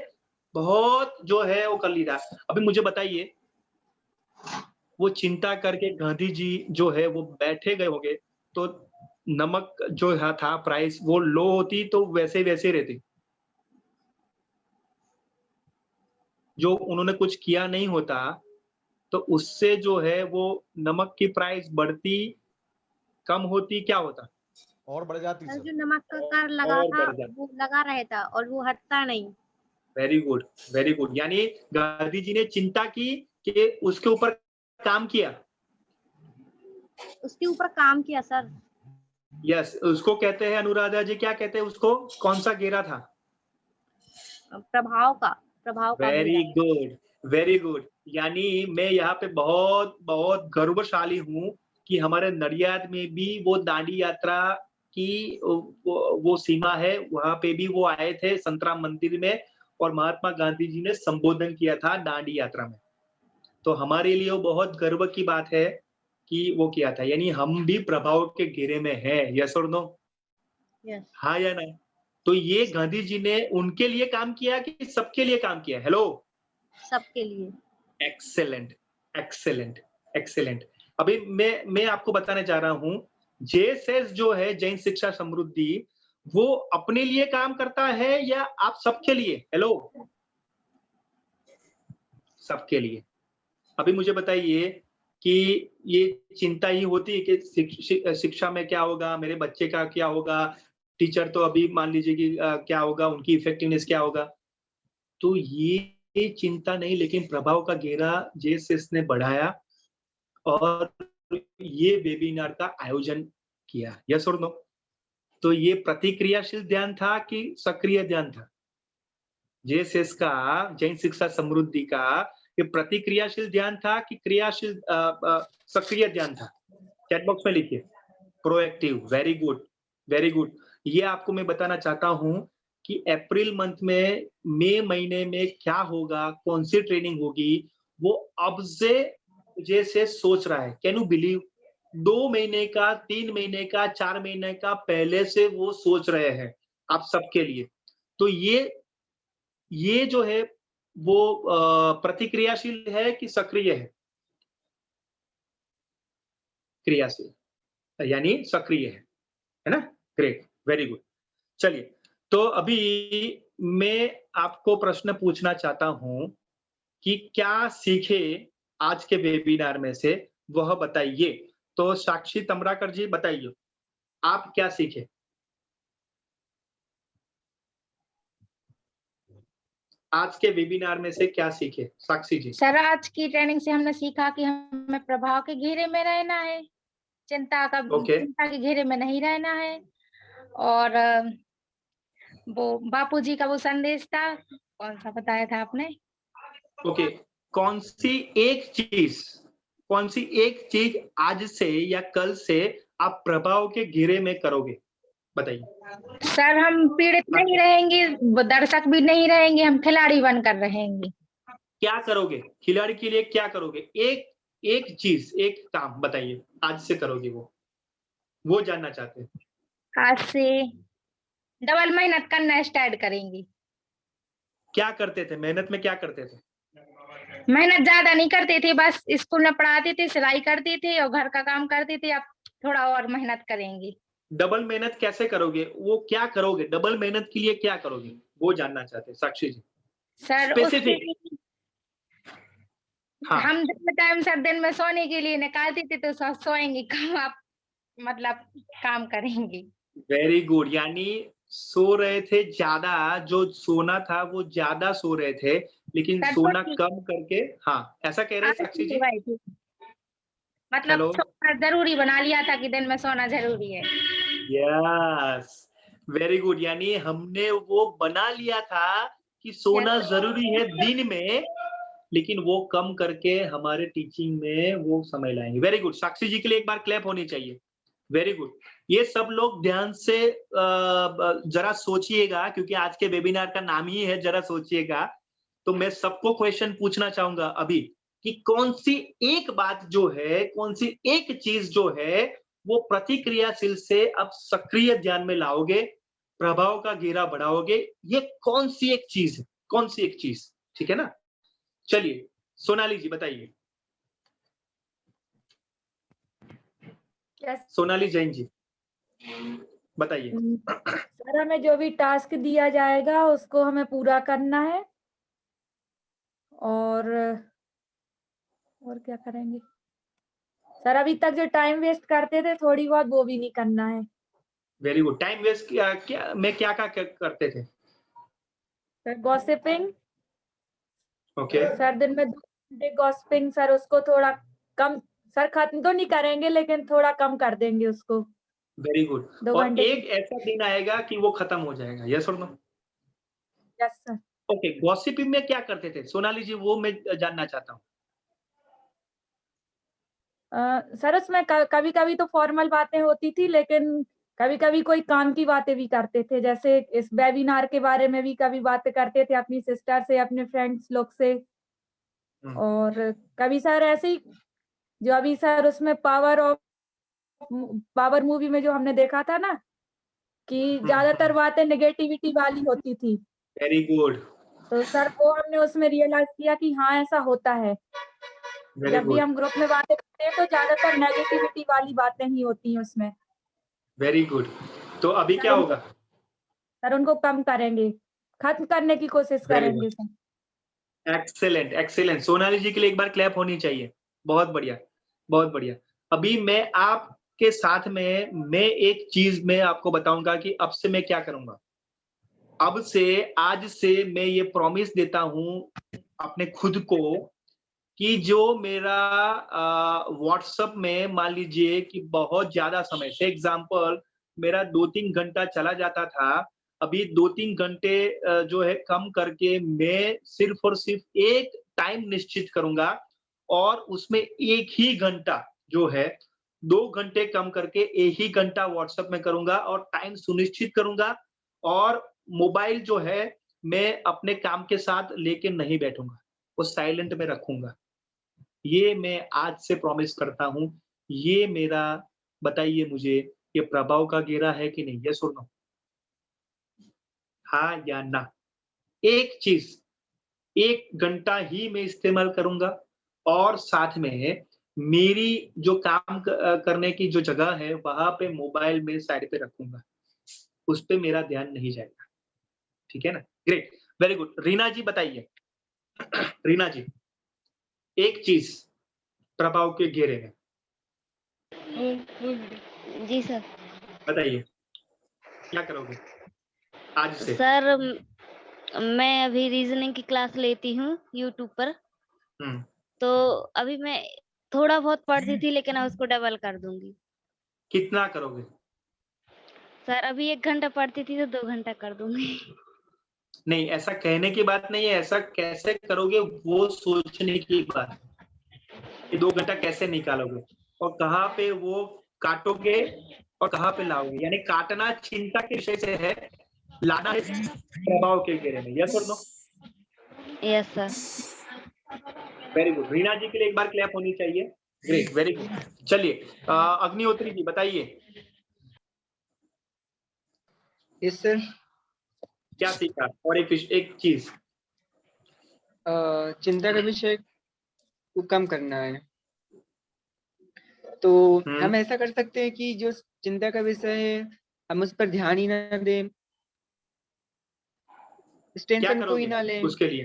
बहुत जो है वो कर लिया। अभी मुझे बताइए, वो चिंता करके गांधी जी जो है वो बैठे गए होंगे, तो नमक जो है था प्राइस वो लो होती तो वैसे वैसे रहती। जो उन्होंने कुछ किया नहीं होता तो उससे जो है वो नमक की प्राइस बढ़ती, कम होती, क्या होता? और बढ़ जाती सर सर। जो नमक का कर लगा और था बढ़ जाती। वो लगा रहता और वो हटता नहीं। Very good, very good. यानी गांधी जी ने चिंता की कि उसके ऊपर काम किया। उसके ऊपर काम किया सर। यस, उसको कहते हैं, अनुराधा जी क्या कहते हैं उसको, कौन सा घेरा था? प्रभाव का वेरी घेरा। Good, very good. यानी मैं यहाँ पे बहुत बहुत गर्वशाली हूँ कि हमारे नडियाद में भी वो दांडी यात्रा की वो सीमा है, वहां पे भी वो आए थे संतराम मंदिर में और महात्मा गांधी जी ने संबोधन किया था दांडी यात्रा में। तो हमारे लिए वो बहुत गर्व की बात है कि वो किया था। यानी हम भी प्रभाव के घेरे में हैं। यस और नो? यस। हाँ या ना? तो ये गांधी जी ने उनके लिए काम किया कि सबके लिए काम किया? हेलो, सबके लिए। Excellent, excellent, excellent. अभी मैं आपको बताने जा रहा हूं, जेएसएस जो है जैन शिक्षा समृद्धि, वो अपने लिए काम करता है या आप सबके लिए? हेलो, सबके लिए। अभी मुझे बताइए कि ये चिंता ही होती है कि शिक्षा में क्या होगा, मेरे बच्चे का क्या होगा, टीचर तो अभी मान लीजिए कि क्या होगा, उनकी इफेक्टिवनेस क्या होगा। तो ये चिंता नहीं, लेकिन प्रभाव का घेरा जेएसएस ने बढ़ाया और ये वेबिनार का आयोजन किया। यस और नो? तो ये प्रतिक्रियाशील ध्यान था कि सक्रिय ध्यान था? जेएसएस का, जैन शिक्षा समृद्धि का, ये प्रतिक्रियाशील ध्यान था कि क्रियाशील सक्रिय ध्यान था? चैट बॉक्स में लिखिए। Proactive. Very good, very good. ये आपको मैं बताना चाहता हूं कि अप्रैल मंथ में, मई महीने में क्या होगा, कौन सी ट्रेनिंग होगी, वो अब से जैसे सोच रहा है। Can you believe? 2 महीने का, 3 महीने का, 4 महीने का पहले से वो सोच रहे हैं आप सबके लिए। तो ये जो है वो प्रतिक्रियाशील है कि सक्रिय है? क्रियाशील, यानी सक्रिय है ना? Great, very good. चलिए, तो अभी मैं आपको प्रश्न पूछना चाहता हूं कि क्या सीखे आज के वेबिनार में से, वह बताइए। तो साक्षी तमराकर जी बताइए, आप क्या सीखे? आज के वेबिनार में से क्या सीखे साक्षी जी? सर आज की ट्रेनिंग से हमने सीखा कि हमें प्रभाव के घेरे में रहना है, चिंता के घेरे में नहीं रहना है। और वो बापूजी का वो संदेश था, कौन सा बताया था आपने? ओके, कौन सी एक चीज आज से या कल से आप प्रभाव के घेरे में करोगे? बताइए। सर हम पीड़ित नहीं रहेंगे, दर्शक भी नहीं रहेंगे, हम खिलाड़ी बनकर रहेंगे। क्या करोगे? खिलाड़ी के लिए क्या करोगे? एक चीज, एक काम बताइए, आज से करोगे वो जानना चाहते हैं। आज से डबल मेहनत करना स्टार्ट करेंगे। क्या करते थे मेहनत में, क्या करते थे? मेहनत ज्यादा नहीं करते थे, बस स्कूल में पढ़ाते थे, सिलाई करते थे और घर का काम करते थे। अब थोड़ा और मेहनत करेंगे। डबल मेहनत कैसे करोगे? वो क्या करोगे? डबल मेहनत के लिए क्या करोगे? वो जानना चाहते हैं साक्षी जी। Sir specific. हाँ हम टाइम सर दिन में सोने के लिए निकालते थे तो सोएंगे कम, आप मतलब काम करेंगे। वेरी गुड, यानी सो रहे थे ज्यादा, जो सोना था वो ज्यादा सो रहे थे, लेकिन सोना कम करके, हाँ ऐसा कह रहे हैं साक्षी जी। मतलब सोना जरूरी बना लिया था कि दिन में सोना जरूरी है। यस, वेरी गुड, यानी हमने वो बना लिया था कि सोना जरूरी है दिन में, लेकिन वो कम करके हमारे टीचिंग में वो समय लाएंगे। वेरी गुड, साक्षी जी के लिए एक बार क्लैप होनी चाहिए। Very good. ये सब लोग ध्यान से जरा सोचिएगा, क्योंकि आज के वेबिनार का नाम ही है जरा सोचिएगा। तो मैं सबको क्वेश्चन पूछना चाहूंगा अभी कि कौन सी एक बात जो है, कौन सी एक चीज जो है वो प्रतिक्रियाशील से अब सक्रिय ध्यान में लाओगे, प्रभाव का घेरा बढ़ाओगे, ये कौन सी एक चीज है, कौन सी एक चीज, ठीक है ना। चलिए सोनाली जी बताइए। सोनाली जैन जी बताइए। सर हमें जो भी टास्क दिया जाएगा उसको हमें पूरा करना है, और क्या करेंगे सर? अभी तक जो टाइम वेस्ट करते थे थोड़ी बहुत, वो भी नहीं करना है। Very good. टाइम वेस्ट क्या करते थे? Sir gossiping. ओके सर दिन में 2 घंटे गॉसिपिंग, सर उसको थोड़ा कम, सर खत्म तो नहीं करेंगे लेकिन थोड़ा कम कर देंगे उसको। Very good. 2 और घंटे एक ऐसा दिन आएगा कि वो खत्म हो जाएगा, यस और no? Yes sir. Okay, gossiping में क्या करते थे सोनाली जी, वो मैं जानना चाहता हूँ। सर उसमें कभी कभी तो फॉर्मल बातें होती थी, लेकिन कभी कभी कोई काम की बातें भी करते थे। जैसे इस वेबिनार के बारे में भी कभी बातें करते थे अपनी सिस्टर से, अपने फ्रेंड्स लोग से। और कभी सर ऐसे ही, जो अभी सर उसमें पावर मूवी में जो हमने देखा था ना, कि ज्यादातर बातें नेगेटिविटी वाली होती थी। Very good. तो सर वो हमने उसमें रियलाइज किया कि हाँ ऐसा होता है। जब भी हम ग्रुप में बातें करते हैं तो ज्यादातर नेगेटिविटी वाली बातें ही होती हैं उसमें। Very good. तो अभी क्या होगा? सर उनको कम करेंगे, खत्म करने की कोशिश करेंगे सर। एक्सेलेंट एक्सेलेंट, सोनाली जी के लिए एक बार क्लैप होनी चाहिए। बहुत बढ़िया, बहुत बढ़िया। अभी मैं आपके साथ में मैं एक चीज मैं आपको बताऊंगा कि अब से मैं क्या करूंगा। अब से, आज से मैं ये प्रॉमिस देता हूं अपने खुद को कि जो मेरा व्हाट्सएप में मान लीजिए कि बहुत ज्यादा समय से, एग्जाम्पल मेरा 2-3 घंटा चला जाता था, अभी 2-3 घंटे जो है कम करके मैं सिर्फ और सिर्फ एक टाइम निश्चित करूंगा, और उसमें एक ही घंटा जो है, 2 घंटे कम करके 1 ही घंटा व्हाट्सएप में करूंगा, और टाइम सुनिश्चित करूंगा, और मोबाइल जो है मैं अपने काम के साथ लेके नहीं बैठूंगा, वो साइलेंट में रखूंगा। ये मैं आज से प्रॉमिस करता हूं। ये मेरा, बताइए मुझे, ये प्रभाव का घेरा है कि नहीं? यस और नो? हाँ या ना? एक चीज 1 घंटा ही मैं इस्तेमाल करूंगा, और साथ में मेरी जो काम करने की जो जगह है वहां पे मोबाइल में साइड पे रखूंगा, उस पे मेरा ध्यान नहीं जाएगा। ठीक है ना? Great, very good. Reena ji बताइए। रीना जी, एक चीज प्रभाव के घेरे में जी सर। बताइए, क्या करोगे आज से? सर मैं अभी रीजनिंग की क्लास लेती हूँ यूट्यूब पर। तो अभी मैं थोड़ा बहुत पढ़ती थी, लेकिन अब उसको डबल कर दूंगी। कितना करोगे? सर अभी 1 घंटा पढ़ती थी तो 2 घंटा कर दूंगी। नहीं, ऐसा कहने की बात नहीं है, ऐसा कैसे करोगे वो सोचने की बात है कि 2 घंटा कैसे निकालोगे और कहाँ पे वो काटोगे और कहाँ पे लाओगे। यानी काटना चिंता के विषय से है, लाना है प्रभाव के घेरे में। यस और no? Yes sir. Very good. Reena ji के लिए एक बार क्लैप होनी चाहिए। Great, very good. चलिए अग्निहोत्री जी बताइए। Yes sir. क्या सीखा? और एक चीज, चिंता का विषय को कम करना है। तो हम ऐसा कर सकते हैं कि जो चिंता का विषय है हम उस पर ध्यान ही ना दें, इस टेंशन कोई ना ले, उसके लिए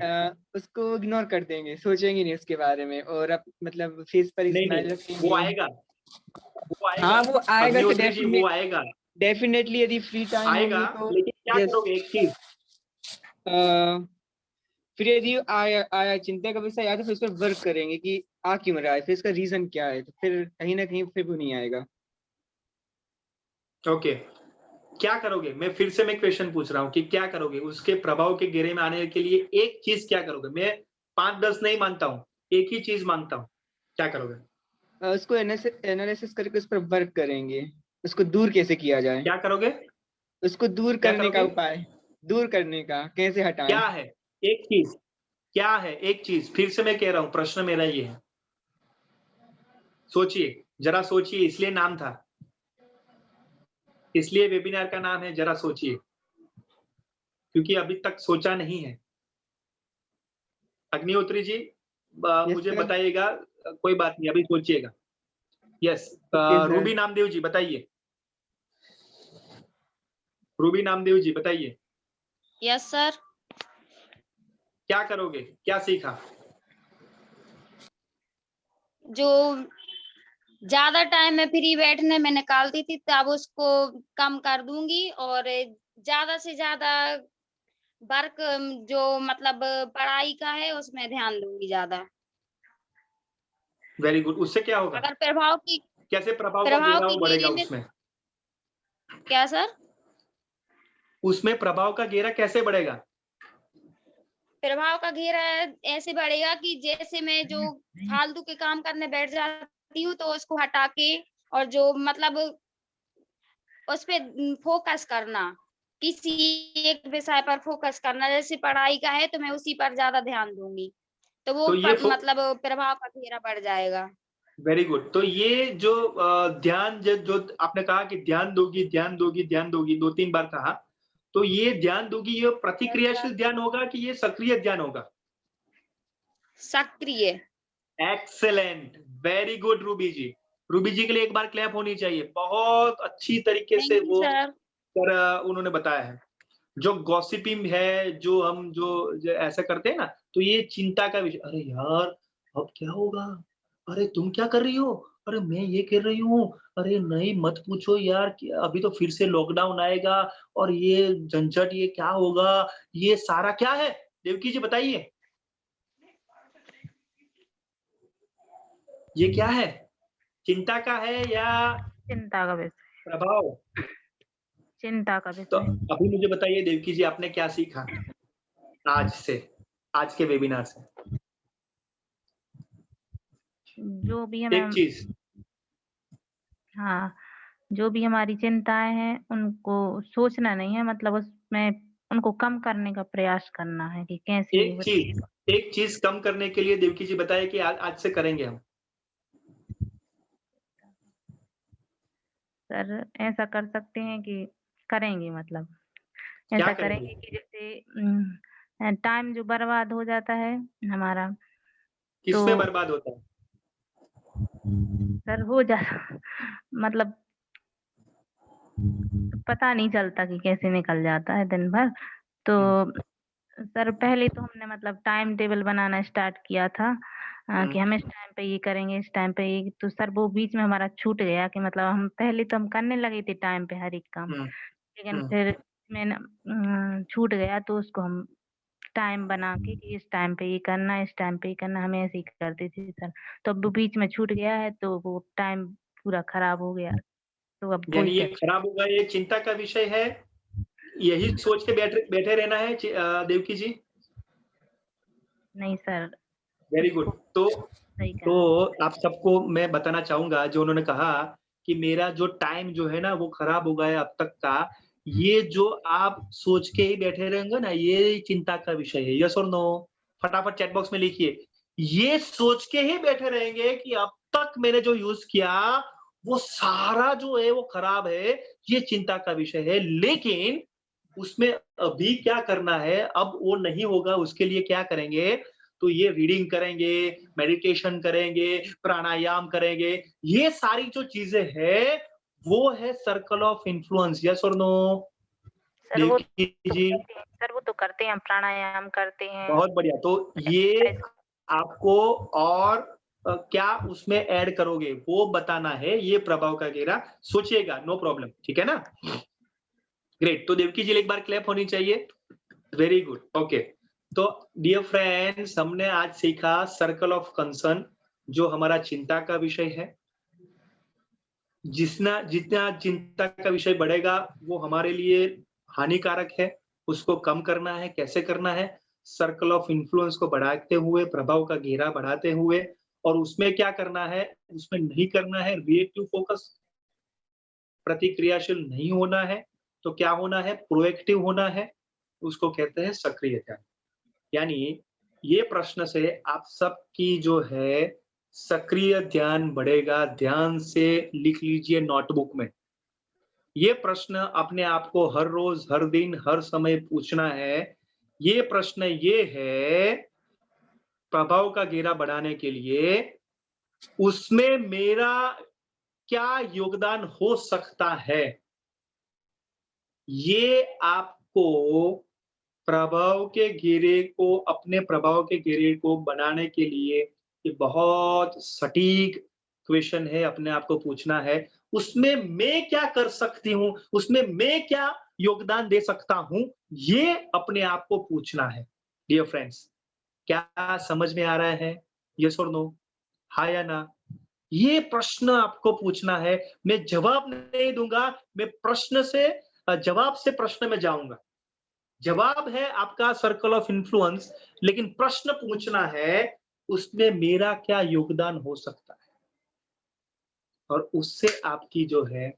उसको इग्नोर कर देंगे, सोचेंगे नहीं उसके बारे में, और अब मतलब फेस पर स्माइल रखेंगे। वो आएगा, हाँ वो आएगा तो वो आएगा डेफिनेटली, यदि फ्री टाइम आएगा, तो लेकिन क्या करोगे एक चीज, फिर यदि आया चिंता का विषय आया तो फिर उस पर वर्क करेंगे कि आ क्यों रहा है, फिर इसका रीजन क्या है, तो फिर कहीं ना कहीं फिर वो नहीं आएगा। ओके क्या करोगे, मैं फिर से मैं क्वेश्चन पूछ रहा हूँ कि क्या करोगे उसके प्रभाव के घेरे में आने के लिए, एक चीज क्या करोगे? मैं 5-10 नहीं मांगता हूँ, एक ही चीज मांगता हूँ, क्या करोगे? उसको एनालिसिस करके उस पर वर्क करेंगे, उसको दूर कैसे किया जाए। क्या करोगे? उसको दूर करने का उपाय, दूर करने का कैसे हटाएं। क्या है एक चीज, क्या है एक चीज? फिर से मैं कह रहा हूँ, प्रश्न मेरा ये है, सोचिए, जरा सोचिए, इसलिए नाम था, इसलिए वेबिनार का नाम है जरा सोचिए, क्योंकि अभी तक सोचा नहीं है। अग्निहोत्री जी मुझे बताइएगा, कोई बात नहीं, अभी सोचिएगा। यस, रूबी नामदेव जी बताइए, रूबी नामदेव जी बताइए। Yes sir. क्या करोगे, क्या सीखा? जो ज्यादा टाइम मैं फ्री बैठने में निकालती थी, तब उसको कम कर दूंगी, और ज्यादा से ज्यादा वर्क जो मतलब पढ़ाई का है उसमें ध्यान दूंगी ज्यादा। वेरी गुड, उससे क्या होगा? अगर प्रभाव की, कैसे प्रभाव का घेरा बढ़ेगा में उसमें? क्या सर? उसमें प्रभाव का घेरा कैसे बढ़ेगा? प्रभाव का घेरा ऐसे बढ़ेगा कि जैसे मैं जो फालतू के काम करने बैठ जाती हूँ, तो उसको हटा के, और जो मतलब उस पे फोकस करना, किसी एक विषय पर फोकस करना, जैसे पढ़ाई का है तो मैं उसी पर ज्यादा ध्यान दूंगी, तो वो मतलब प्रभाव का घेरा बढ़ जाएगा। वेरी गुड, तो ये जो ध्यान जो आपने कहा कि ध्यान दोगी ध्यान दोगी ध्यान दोगी, 2-3 बार कहा, तो ये ध्यान दोगी, ये प्रतिक्रियाशील ध्यान होगा कि ये सक्रिय ध्यान होगा? सक्रिय। एक्सेलेंट, वेरी गुड रूबी जी। रूबी जी के लिए एक बार क्लैप होनी चाहिए, बहुत अच्छी तरीके से वो उन्होंने बताया है। जो गॉसिपिंग है, जो हम जो ऐसा करते हैं ना, तो ये चिंता का विषय, अरे यार अब क्या होगा, अरे तुम क्या कर रही हो, अरे मैं ये कर रही हूँ, अरे नहीं मत पूछो यार, अभी तो फिर से लॉकडाउन आएगा और ये झंझट, ये क्या होगा, ये सारा क्या है? देवकी जी बताइए, ये क्या है? चिंता का है या चिंता का विषय? प्रभाव चिंता का विषय। तो अभी मुझे बताइए देवकी जी, आपने क्या सीखा आज से, आज के वेबिनार से? जो भी हमें एक चीज, हाँ, जो भी हमारी चिंताएं हैं उनको सोचना नहीं है, मतलब उसमें उनको कम करने का प्रयास करना है कि कैसे। एक चीज कम करने के लिए देवकी जी बताइए कि आज से करेंगे हम। सर ऐसा कर सकते हैं कि करेंगे, मतलब ऐसा करेंगे कि जैसे टाइम जो बर्बाद हो जाता है हमारा, किसमें बर्बाद होता है? सर हो जाता, मतलब पता नहीं चलता कि कैसे निकल जाता है दिन भर। तो सर पहले तो हमने मतलब टाइम टेबल बनाना स्टार्ट किया था कि हम इस टाइम पे ये करेंगे, इस टाइम पे ये, तो सर वो बीच में हमारा छूट गया कि मतलब हम पहले तो हम करने लगे थे टाइम पे हर एक काम, लेकिन फिर में छूट गया, तो उसको हम टाइम बना के कि इस टाइम पे ये करना है, इस टाइम पे ये करना, हमें ऐसे ही करते थे सर। तो अब वो बीच में छूट गया है, तो वो टाइम पूरा खराब हो गया, तो अब यानी ये खराब होगा, ये चिंता का विषय है, यही सोच के बैठे रहना है देवकी जी? नहीं सर। वेरी गुड, तो आप सबको मैं बताना चाहूंगा, जो उन्होंने कहा कि मेरा जो टाइम जो है ना वो खराब हो गया अब तक का, ये जो आप सोच के ही बैठे रहेंगे ना, ये चिंता का विषय है। यस और नो? फटाफट चैट बॉक्स में लिखिए, ये सोच के ही बैठे रहेंगे कि अब तक मैंने जो यूज किया वो सारा जो है वो खराब है, ये चिंता का विषय है। लेकिन उसमें अभी क्या करना है, अब वो नहीं होगा, उसके लिए क्या करेंगे? तो ये रीडिंग करेंगे, मेडिटेशन करेंगे, प्राणायाम करेंगे, ये सारी जो चीजें हैं वो है सर्कल ऑफ इन्फ्लुएंस। यस और नो? सर वो देवकी जी सर वो तो करते हैं, प्राणायाम करते हैं। बहुत बढ़िया। तो ये आपको और क्या उसमें ऐड करोगे वो बताना है, ये प्रभाव का घेरा सोचिएगा, नो प्रॉब्लम, ठीक है ना। ग्रेट। तो देवकी जी एक बार क्लैप होनी चाहिए। Very good, okay. तो डियर फ्रेंड्स, हमने आज सीखा सर्कल ऑफ कंसर्न, जो हमारा चिंता का विषय है। जितना चिंता का विषय बढ़ेगा वो हमारे लिए हानिकारक है, उसको कम करना है। कैसे करना है? सर्कल ऑफ इन्फ्लुएंस को बढ़ाते हुए, प्रभाव का घेरा बढ़ाते हुए। और उसमें क्या करना है? उसमें नहीं करना है रिएक्टिव फोकस, प्रतिक्रियाशील नहीं होना है। तो क्या होना है? प्रोएक्टिव होना है। उसको कहते हैं सक्रिय ध्यान। यानी ये प्रश्न से आप सबकी जो है सक्रिय ध्यान बढ़ेगा। ध्यान से लिख लीजिए नोटबुक में। ये प्रश्न अपने आप को हर रोज, हर दिन, हर समय पूछना है। ये प्रश्न ये है, प्रभाव का घेरा बढ़ाने के लिए उसमें मेरा क्या योगदान हो सकता है? ये आपको प्रभाव के घेरे को, अपने प्रभाव के घेरे को बनाने के लिए ये बहुत सटीक क्वेश्चन है, अपने आप को पूछना है। उसमें मैं क्या कर सकती हूँ, उसमें मैं क्या योगदान दे सकता हूँ, ये अपने आप को पूछना है। डियर फ्रेंड्स, क्या समझ में आ रहा है? यस और नो, हाँ या ना? ये प्रश्न आपको पूछना है। मैं जवाब नहीं दूंगा, मैं प्रश्न से जवाब से प्रश्न में जाऊंगा। जवाब है आपका सर्कल ऑफ इन्फ्लुएंस, लेकिन प्रश्न पूछना है उसमें मेरा क्या योगदान हो सकता है, और उससे आपकी जो है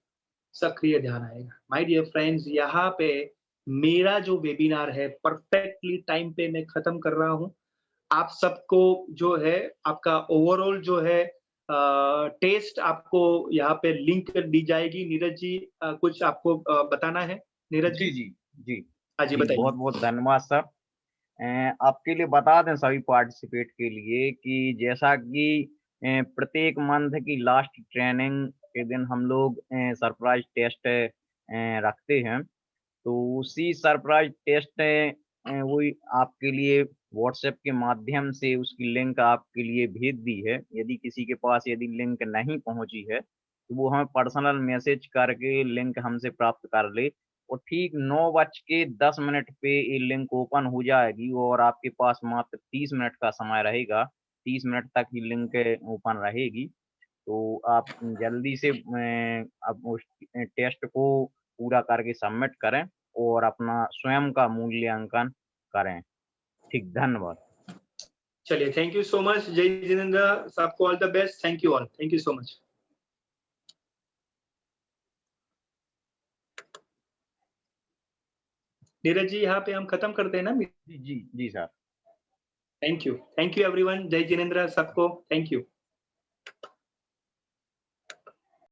सक्रिय ध्यान आएगा। माय डियर फ्रेंड्स, यहाँ पे मेरा जो वेबिनार है परफेक्टली टाइम पे मैं खत्म कर रहा हूँ। आप सबको जो है आपका ओवरऑल जो है टेस्ट आपको यहाँ पे लिंक दी जाएगी। नीरज जी कुछ आपको बताना है? नीरज जी जी जी हाँ जी, जी, बताइए। बहुत बहुत धन्यवाद सर। आपके लिए बता दें सभी पार्टिसिपेट के लिए कि जैसा कि प्रत्येक मंथ की लास्ट ट्रेनिंग के दिन हम लोग सरप्राइज टेस्ट रखते हैं, तो उसी सरप्राइज टेस्ट वही आपके लिए व्हाट्सएप के माध्यम से उसकी लिंक आपके लिए भेज दी है। यदि किसी के पास यदि लिंक नहीं पहुंची है तो वो हमें पर्सनल मैसेज करके लिंक हमसे प्राप्त कर ले, और ठीक 9:10 पे ये लिंक ओपन हो जाएगी और आपके पास मात्र 30 मिनट का समय रहेगा। 30 मिनट तक ही लिंक ओपन रहेगी। तो आप जल्दी से अब उस टेस्ट को पूरा करके सबमिट करें और अपना स्वयं का मूल्यांकन करें। ठीक, धन्यवाद। चलिए, थैंक यू सो मच। जय जिनेंद्र, सबको all the best. Thank you all, thank you so much. Neeraj ji, यहाँ पे हम खत्म करते हैं ना? जी जी जी सर। Thank you everyone. जय जिनेंद्र सबको, थैंक यू।